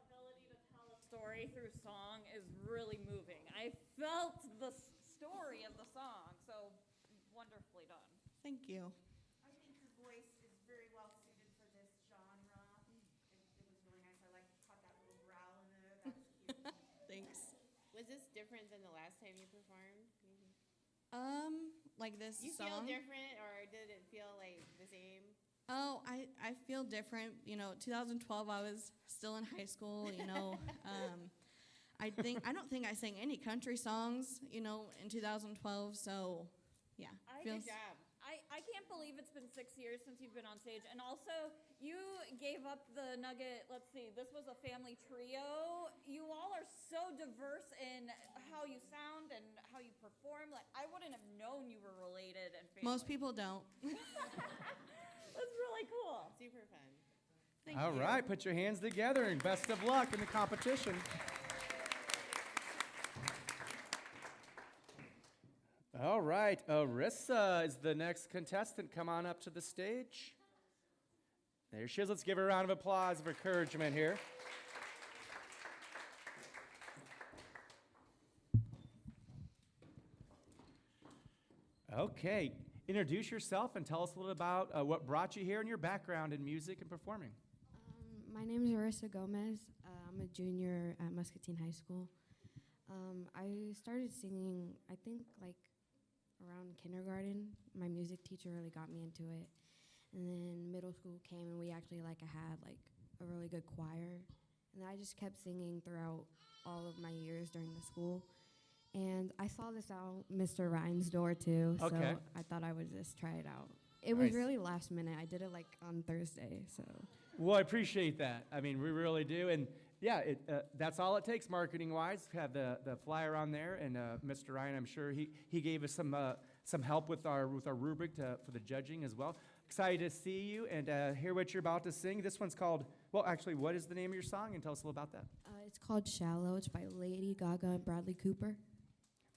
ability to tell a story through song is really moving. I felt the story of the song, so wonderfully done. Thank you. I think your voice is very well suited for this genre. It was really nice. I caught that little growl in there. That was cute. Thanks. Was this different than the last time you performed? Like this You song. feel different, or did it feel like the same? Oh, I feel different. 2012, I was still in high school. I don't think I sang any country songs. In 2012. So, yeah. Good job. I can't believe it's been 6 years since you've been on stage. And also, you gave up the nugget. Let's see, this was a family trio. You all are so diverse in how you sound and how you perform. Like, I wouldn't have known you were related and family. Most people don't. That's really cool. Super fun. Thank All you. right, put your hands together and best of luck in the competition. All right, Arissa is the next contestant. Come on up to the stage. There she is. Let's give her a round of applause of encouragement here. Okay, introduce yourself and tell us a little about what brought you here and your background in music and performing. My name is Arissa Gomez. I'm a junior at Muscatine High School. I started singing, I think, around kindergarten. My music teacher really got me into it. And then middle school came, and we actually had a really good choir. And I just kept singing throughout all of my years during the school. And I saw this out Mr. Ryan's door too, so I thought I would just try it out. It was really last minute. I did it on Thursday, so. Well, I appreciate that. I mean, we really do. And yeah, that's all it takes marketing-wise. Have the flyer on there, and Mr. Ryan, I'm sure he gave us some help with our rubric for the judging as well. Excited to see you and hear what you're about to sing. This one's called, well, actually, what is the name of your song? And tell us a little about that. It's called Shallow. It's by Lady Gaga and Bradley Cooper.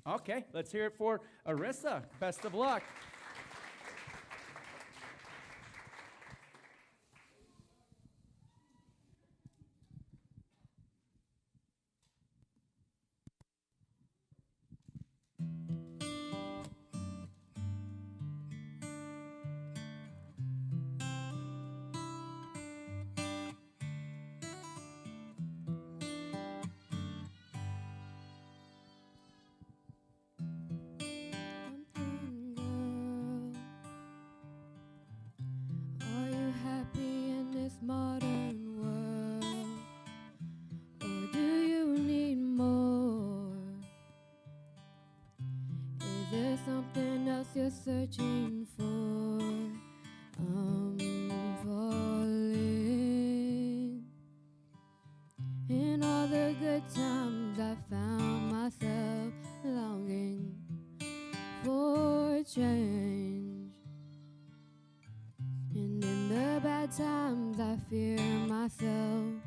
Okay, let's hear it for Arissa. Best of luck. Modern world, or do you need more? Is there something else you're searching for? I'm falling. In all the good times I found myself longing for change. And in the bad times I fear myself.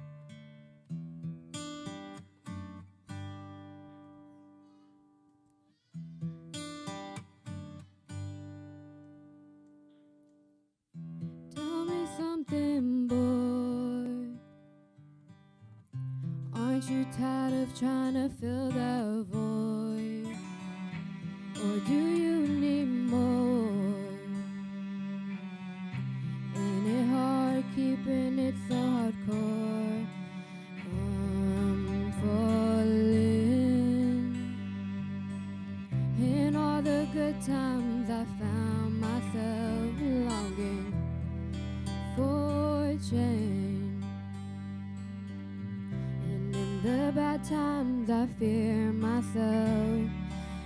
Tell me something, boy. Aren't you tired of trying to fill that void? Or do you need more? Keeping it so hardcore. I'm falling. In all the good times I found myself longing for change. And in the bad times I fear myself.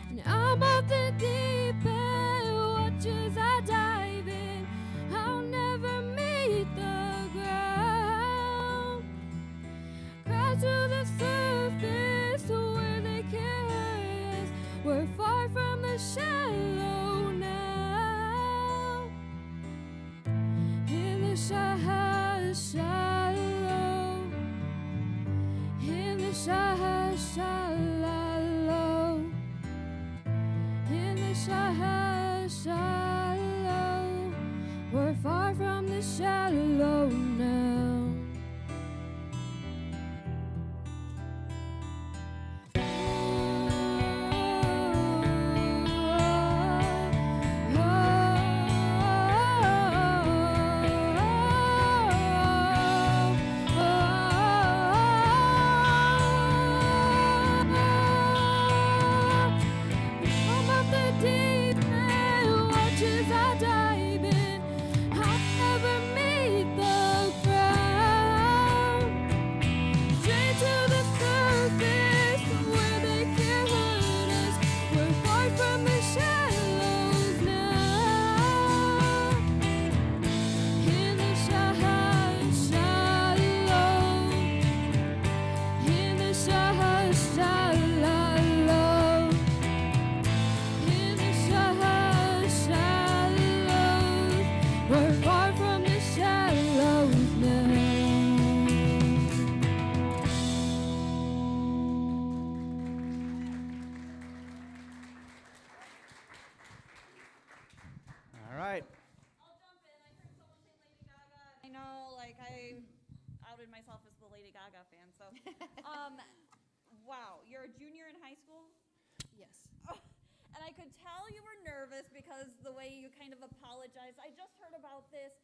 And I'm off the deep end, watch as I dive in. I'll never meet the ground. Crash to the surface where they can't hurt us. We're far from the shallow now. In the shallow, in the shallow, in the shallow, we're far from the the shallow now. I'm up the deep end, watch as I dive in. I'll never meet the ground. Straight to the surface, where they can't hurt us. We're far from the shallows now. In the shallow, in the shallow, in the shallows, we're far from the shallows now. All right. I know, like, I outed myself as the Lady Gaga fan, so. Wow, you're a junior in high school? Yes. And I could tell you were nervous because the way you kind of apologized. I just heard about this.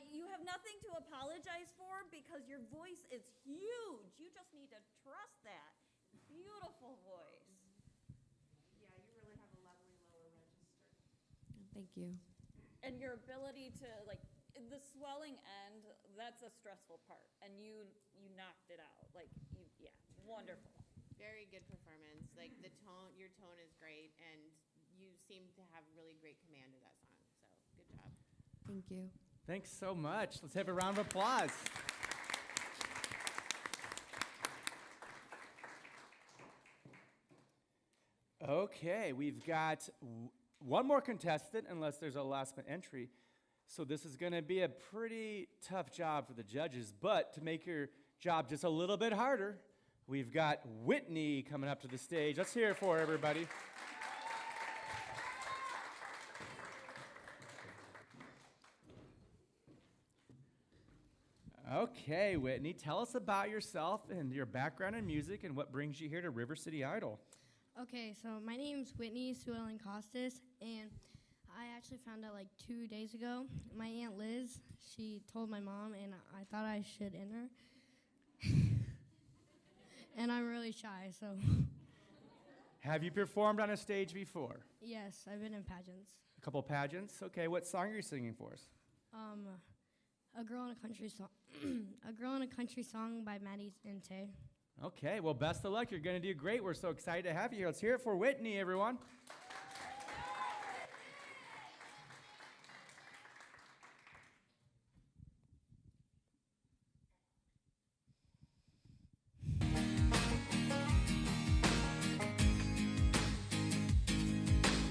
You have nothing to apologize for because your voice is huge. You just need to trust that. Beautiful voice. Yeah, you really have a lovely lower register. Thank you. And your ability to, like, the swelling end, that's a stressful part. And you knocked it out. Like, yeah, wonderful. Very good performance. Like the tone, your tone is great, and you seem to have really great command of that song. So good job. Thank you. Thanks so much. Let's have a round of applause. Okay, we've got one more contestant, unless there's a last-minute entry. So this is going to be a pretty tough job for the judges, but to make your job just a little bit harder, we've got Whitney coming up to the stage. Let's hear it for her, everybody. Okay, Whitney, tell us about yourself and your background in music and what brings you here to Rivercity Idol. Okay, so my name's Whitney Sue Ellen Costas, and I actually found out like 2 days ago. My Aunt Liz, she told my mom, and I thought I should enter. And I'm really shy, so. Have you performed on a stage before? Yes, I've been in pageants. A couple pageants? Okay, what song are you singing for us? A girl in a country song. A girl in a country song by Maddie and Tay. Okay, well, best of luck. You're going to do great. We're so excited to have you here. Let's hear it for Whitney, everyone.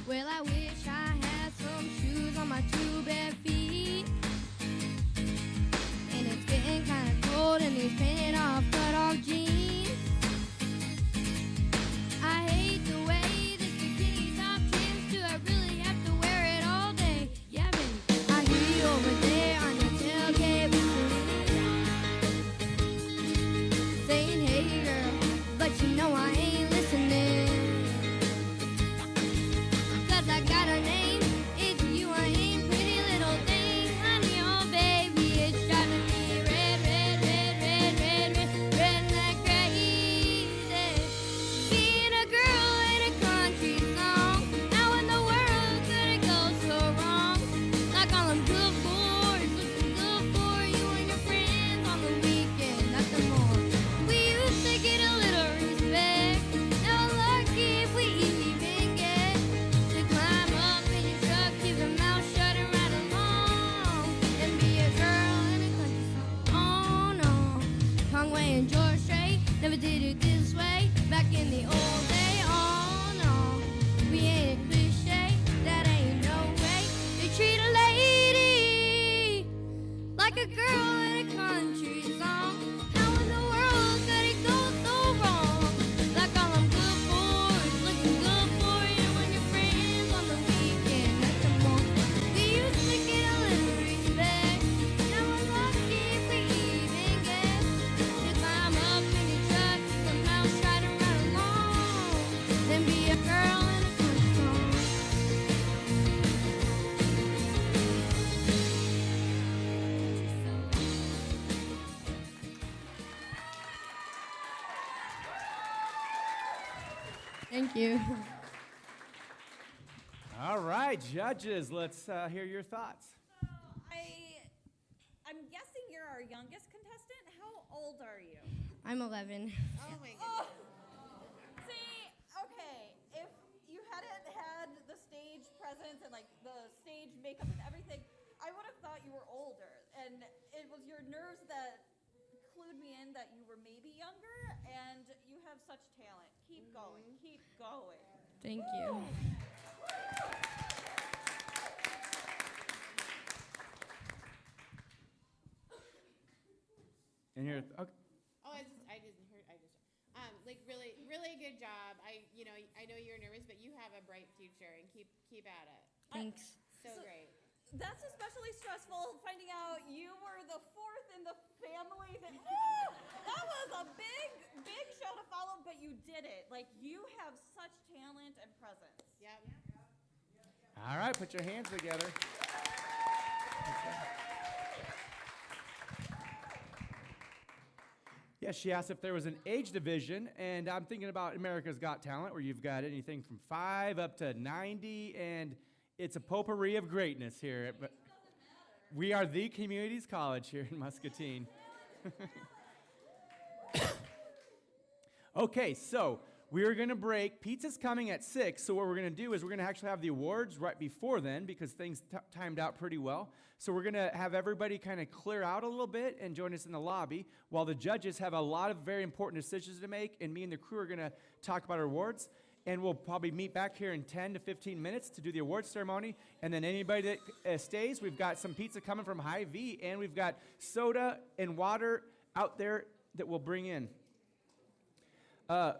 Well, I wish I had some shoes on my 2 bare feet. And it's getting kind of cold in these painted off, cut off jeans. I hate the way this bikini Thank you. All right, judges, let's hear your thoughts. I'm guessing you're our youngest contestant. How old are you? I'm 11. Oh my goodness. See, okay, if you hadn't had the stage presence and like the stage makeup and everything, I would have thought you were older. And it was your nerves that clued me in that you were maybe younger, and you have such talent. Keep going, keep going. Thank you. And your okay. Oh, like really good job. I know you're nervous, but you have a bright future, and keep at it. Thanks. So great. That's especially stressful finding out you were the fourth in the family that was a big show to follow, but you did it. Like, you have such talent and presence. Yep. All right, put your hands together. Yeah, she asked if there was an age division, and I'm thinking about America's Got Talent, where you've got anything from 5 up to 90, and it's a potpourri of greatness here. But we are the community's college here in Muscatine. Okay, so we're going to break. Pizza's coming at 6, so what we're going to do is we're going to actually have the awards right before then because things timed out pretty well. So we're going to have everybody kind of clear out a little bit and join us in the lobby while the judges have a lot of very important decisions to make, and me and the crew are going to talk about our awards. And we'll probably meet back here in 10 to 15 minutes to do the awards ceremony. And then anybody that stays, we've got some pizza coming from Hy-Vee, and we've got soda and water out there that we'll bring in. Yeah.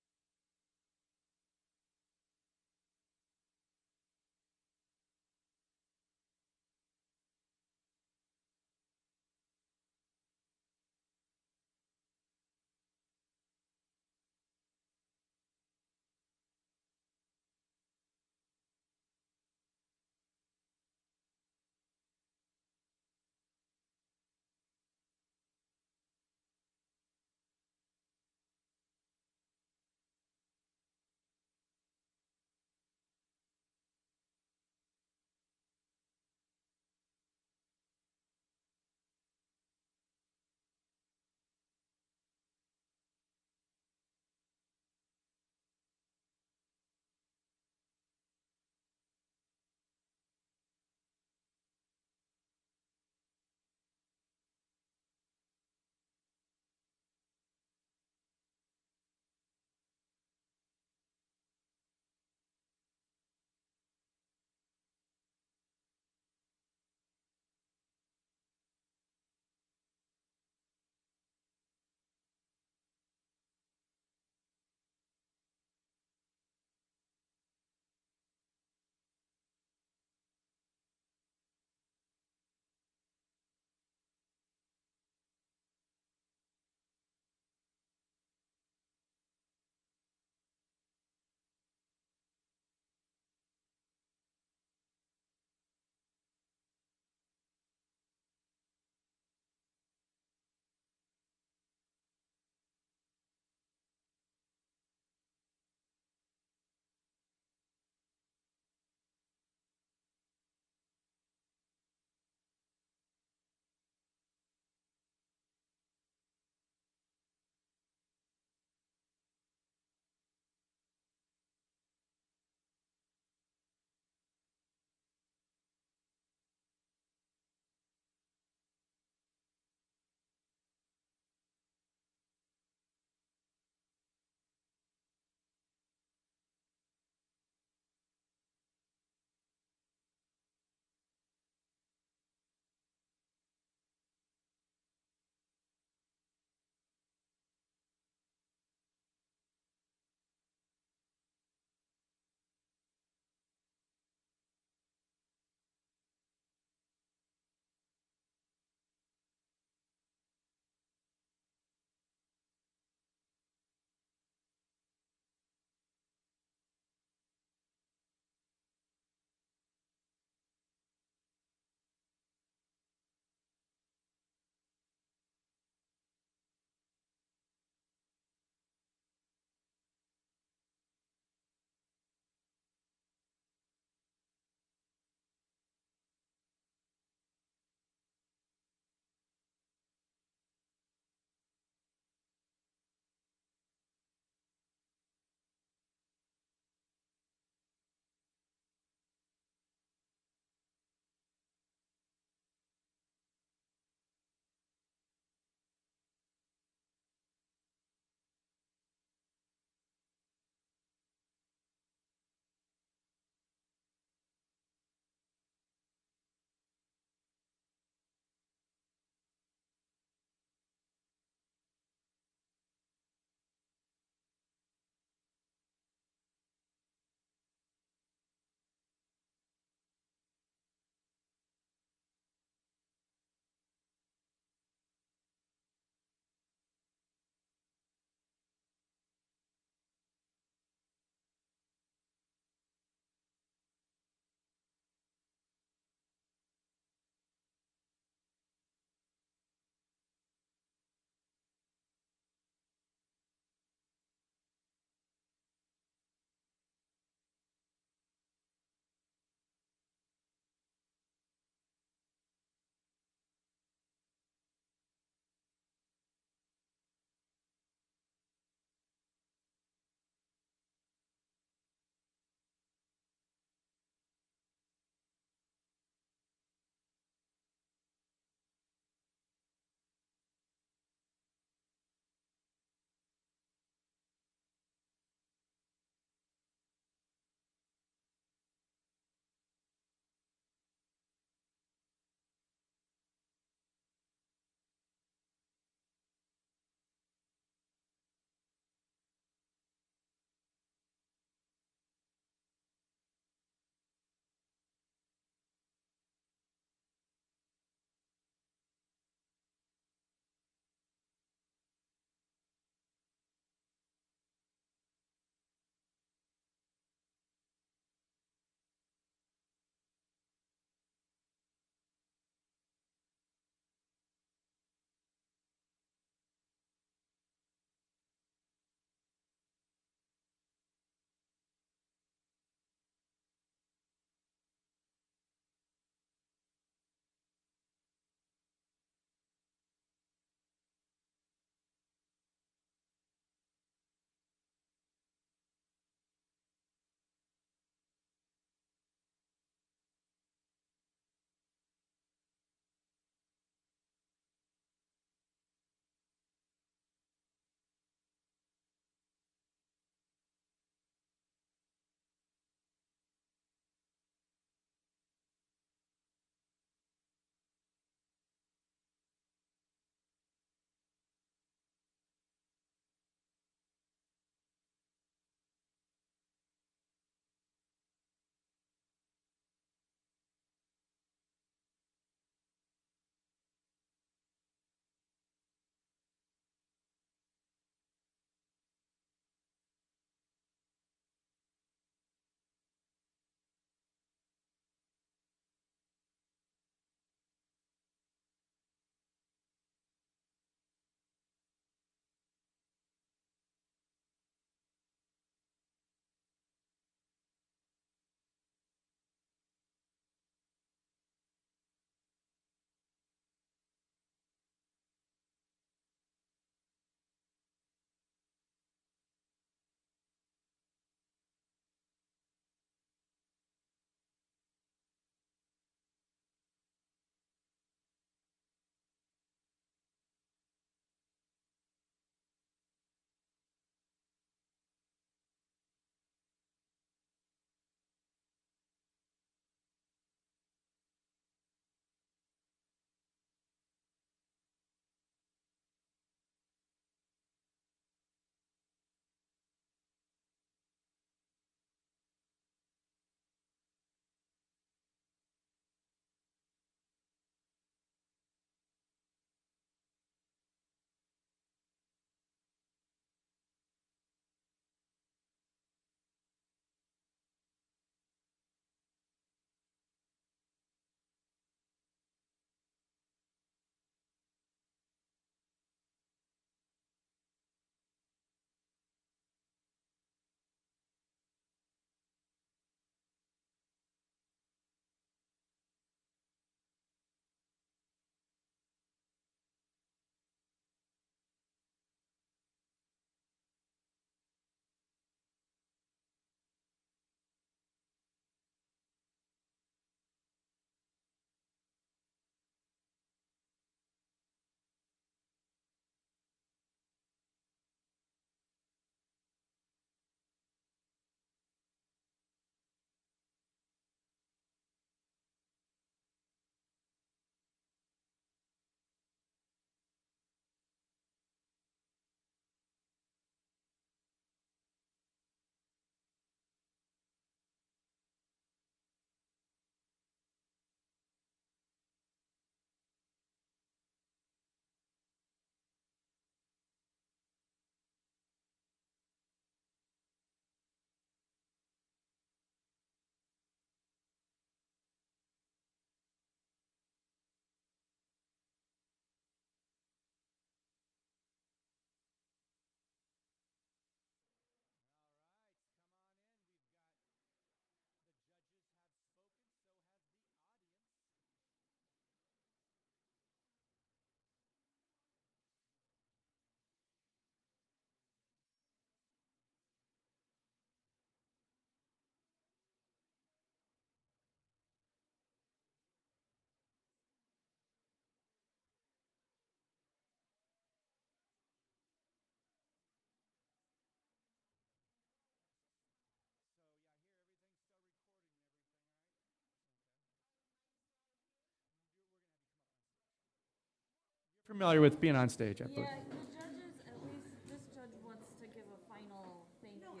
Familiar with being on stage, I believe. Yeah, the judges, at least this judge wants to give a final thank you. Do you want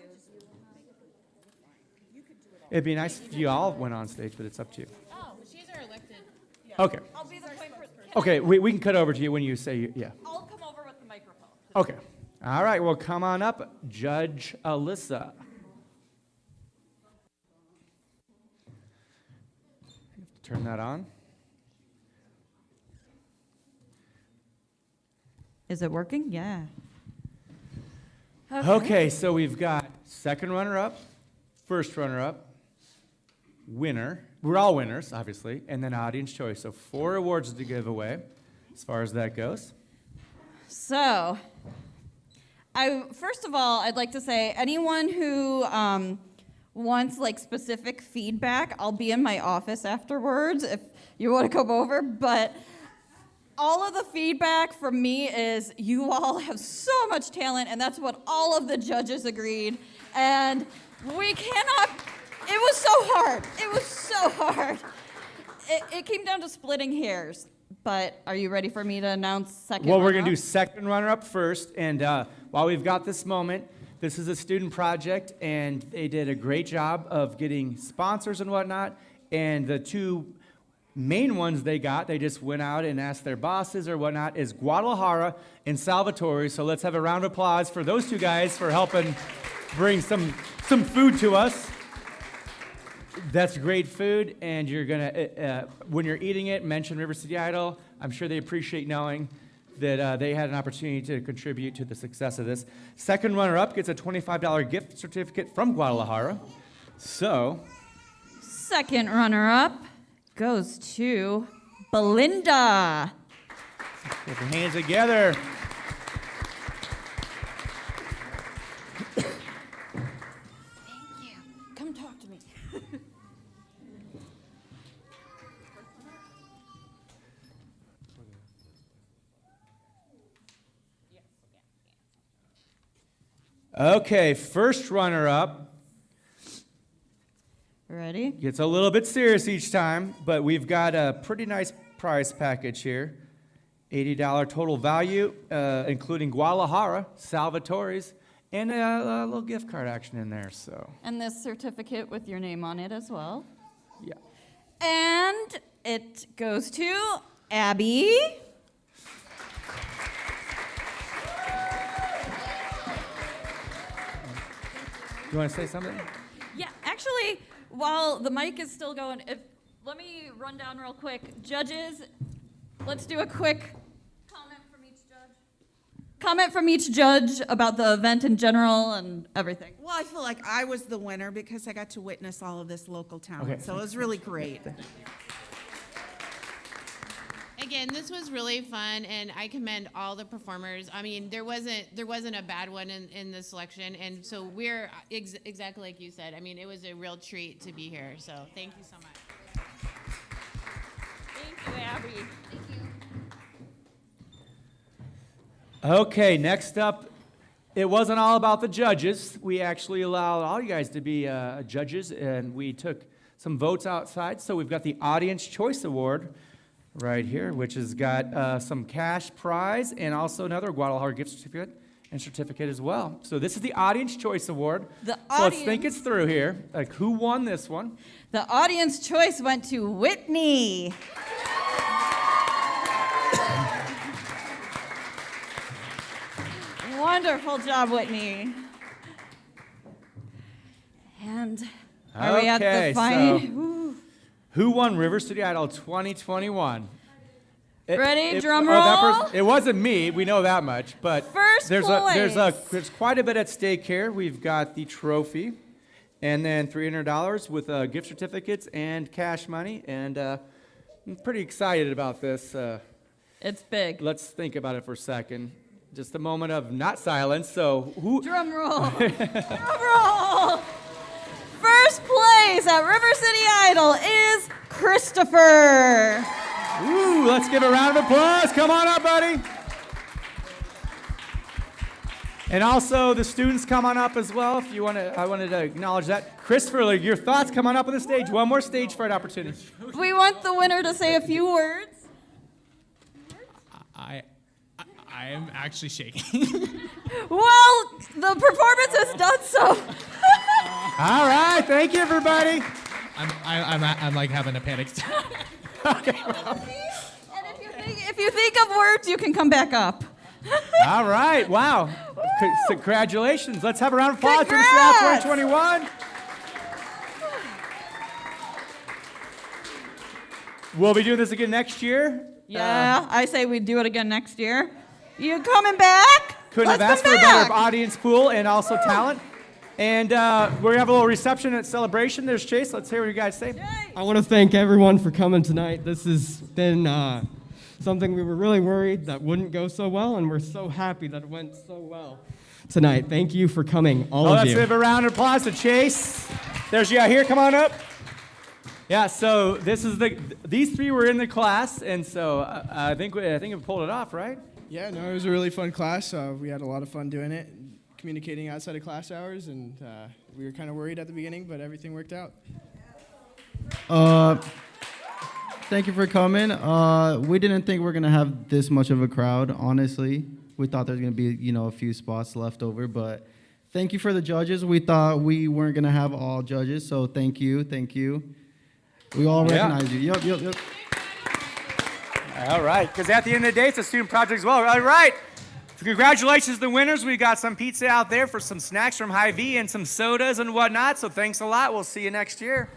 to? It'd be nice if you all went on stage, but it's up to you. Oh, she's our elected. Okay. I'll be the point person. Okay, we can cut over to you when you say, yeah. I'll come over with the microphone. Okay. All right, well, come on up, Judge Alyssa. Turn that on. Is it working? Yeah. Okay, so we've got second runner-up, first runner-up, winner. We're all winners, obviously, and then audience choice. So 4 awards to give away as far as that goes. So, first of all, I'd like to say anyone who wants like specific feedback, I'll be in my office afterwards if you want to come over. But all of the feedback from me is you all have so much talent, and that's what all of the judges agreed. And we cannot. It was so hard. It was so hard. It came down to splitting hairs. But are you ready for me to announce second Well, we're runner-up? going to do second runner-up first. And while we've got this moment, this is a student project, and they did a great job of getting sponsors and whatnot. And the 2 main ones they just went out and asked their bosses or whatnot, is Guadalajara and Salvatore. So let's have a round of applause for those 2 guys for helping bring some food to us. That's great food, and you're gonna, when you're eating it, mention Rivercity Idol. I'm sure they appreciate knowing that they had an opportunity to contribute to the success of this. Second runner-up gets a $25 gift certificate from Guadalajara. So, second runner-up goes to Belinda. Put your hands together. Come talk to me. Okay, first runner-up. Ready? Gets a little bit serious each time, but we've got a pretty nice prize package here. $80 total value, including Guadalajara, Salvatore's, and a little gift card action in there. So. And this certificate with your name on it as well. Yeah. And it goes to Abby. You want to say something? Yeah, actually, while the mic is still going, let me run down real quick. Judges, let's do a quick comment from each judge about the event in general and everything. Well, I feel like I was the winner because I got to witness all of this local talent, Okay. so it was really great. Again, this was really fun, and I commend all the performers. I mean, there wasn't a bad one in the selection, and so we're exactly like you said. I mean, it was a real treat to be here. So thank you so much. Thank you, Abby. Okay, next up, it wasn't all about the judges. We actually allowed all you guys to be judges, and we took some votes outside. So we've got the Audience Choice Award right here, which has got some cash prize and also another Guadalajara gift certificate as well. So this is the Audience Choice Award. So let's think it through here. Like, who won this one? The audience choice went to Whitney. Wonderful job, Whitney. And are we at the final? So who won Rivercity Idol 2021? Ready? Drum roll. It wasn't me. We know that much. But First there's place. quite a bit at stake here. We've got the trophy, and then $300 with gift certificates and cash money. And I'm pretty excited about this. It's big. Let's think about it for a second. Just a moment of not silence. So who? Drum roll. Drum roll. First place at Rivercity Idol is Christopher. Ooh, let's give a round of applause. Come on up, buddy. And also the students come on up as well. If you want to, I wanted to acknowledge that. Christopher, your thoughts, come on up on the stage. One more stage fright opportunity. We want the winner to say a few words. I am actually shaking. Well, the performance has done so. All right, thank you, everybody. I'm like having a panic attack. Okay. If you think of words, you can come back up. All right, wow. Congratulations. Let's have a round of applause for the South 2021. We'll be doing this again next year. Yeah, I say we do it again next year. You coming back? Couldn't have asked for a better audience pool and also talent. And we're going to have a little reception and celebration. There's Chase. Let's hear what you guys say. I want to thank everyone for coming tonight. This has been something we were really worried that wouldn't go so well, and we're so happy that it went so well tonight. Thank you for coming, all of Let's you. give a round of applause to Chase. There's you out here. Come on up. Yeah, so these three were in the class, and so I think we pulled it off, right? Yeah, no, it was a really fun class. We had a lot of fun doing it, communicating outside of class hours, and we were kind of worried at the beginning, but everything worked out. Thank you for coming. We didn't think we were going to have this much of a crowd, honestly. We thought there was going to be, a few spots left over, but thank you for the judges. We thought we weren't going to have all judges, so thank you. We all recognize you. Yep. All right, because at the end of the day, it's a student project as well. All right, congratulations to the winners. We got some pizza out there for some snacks from Hy-Vee and some sodas and whatnot, so thanks a lot. We'll see you next year.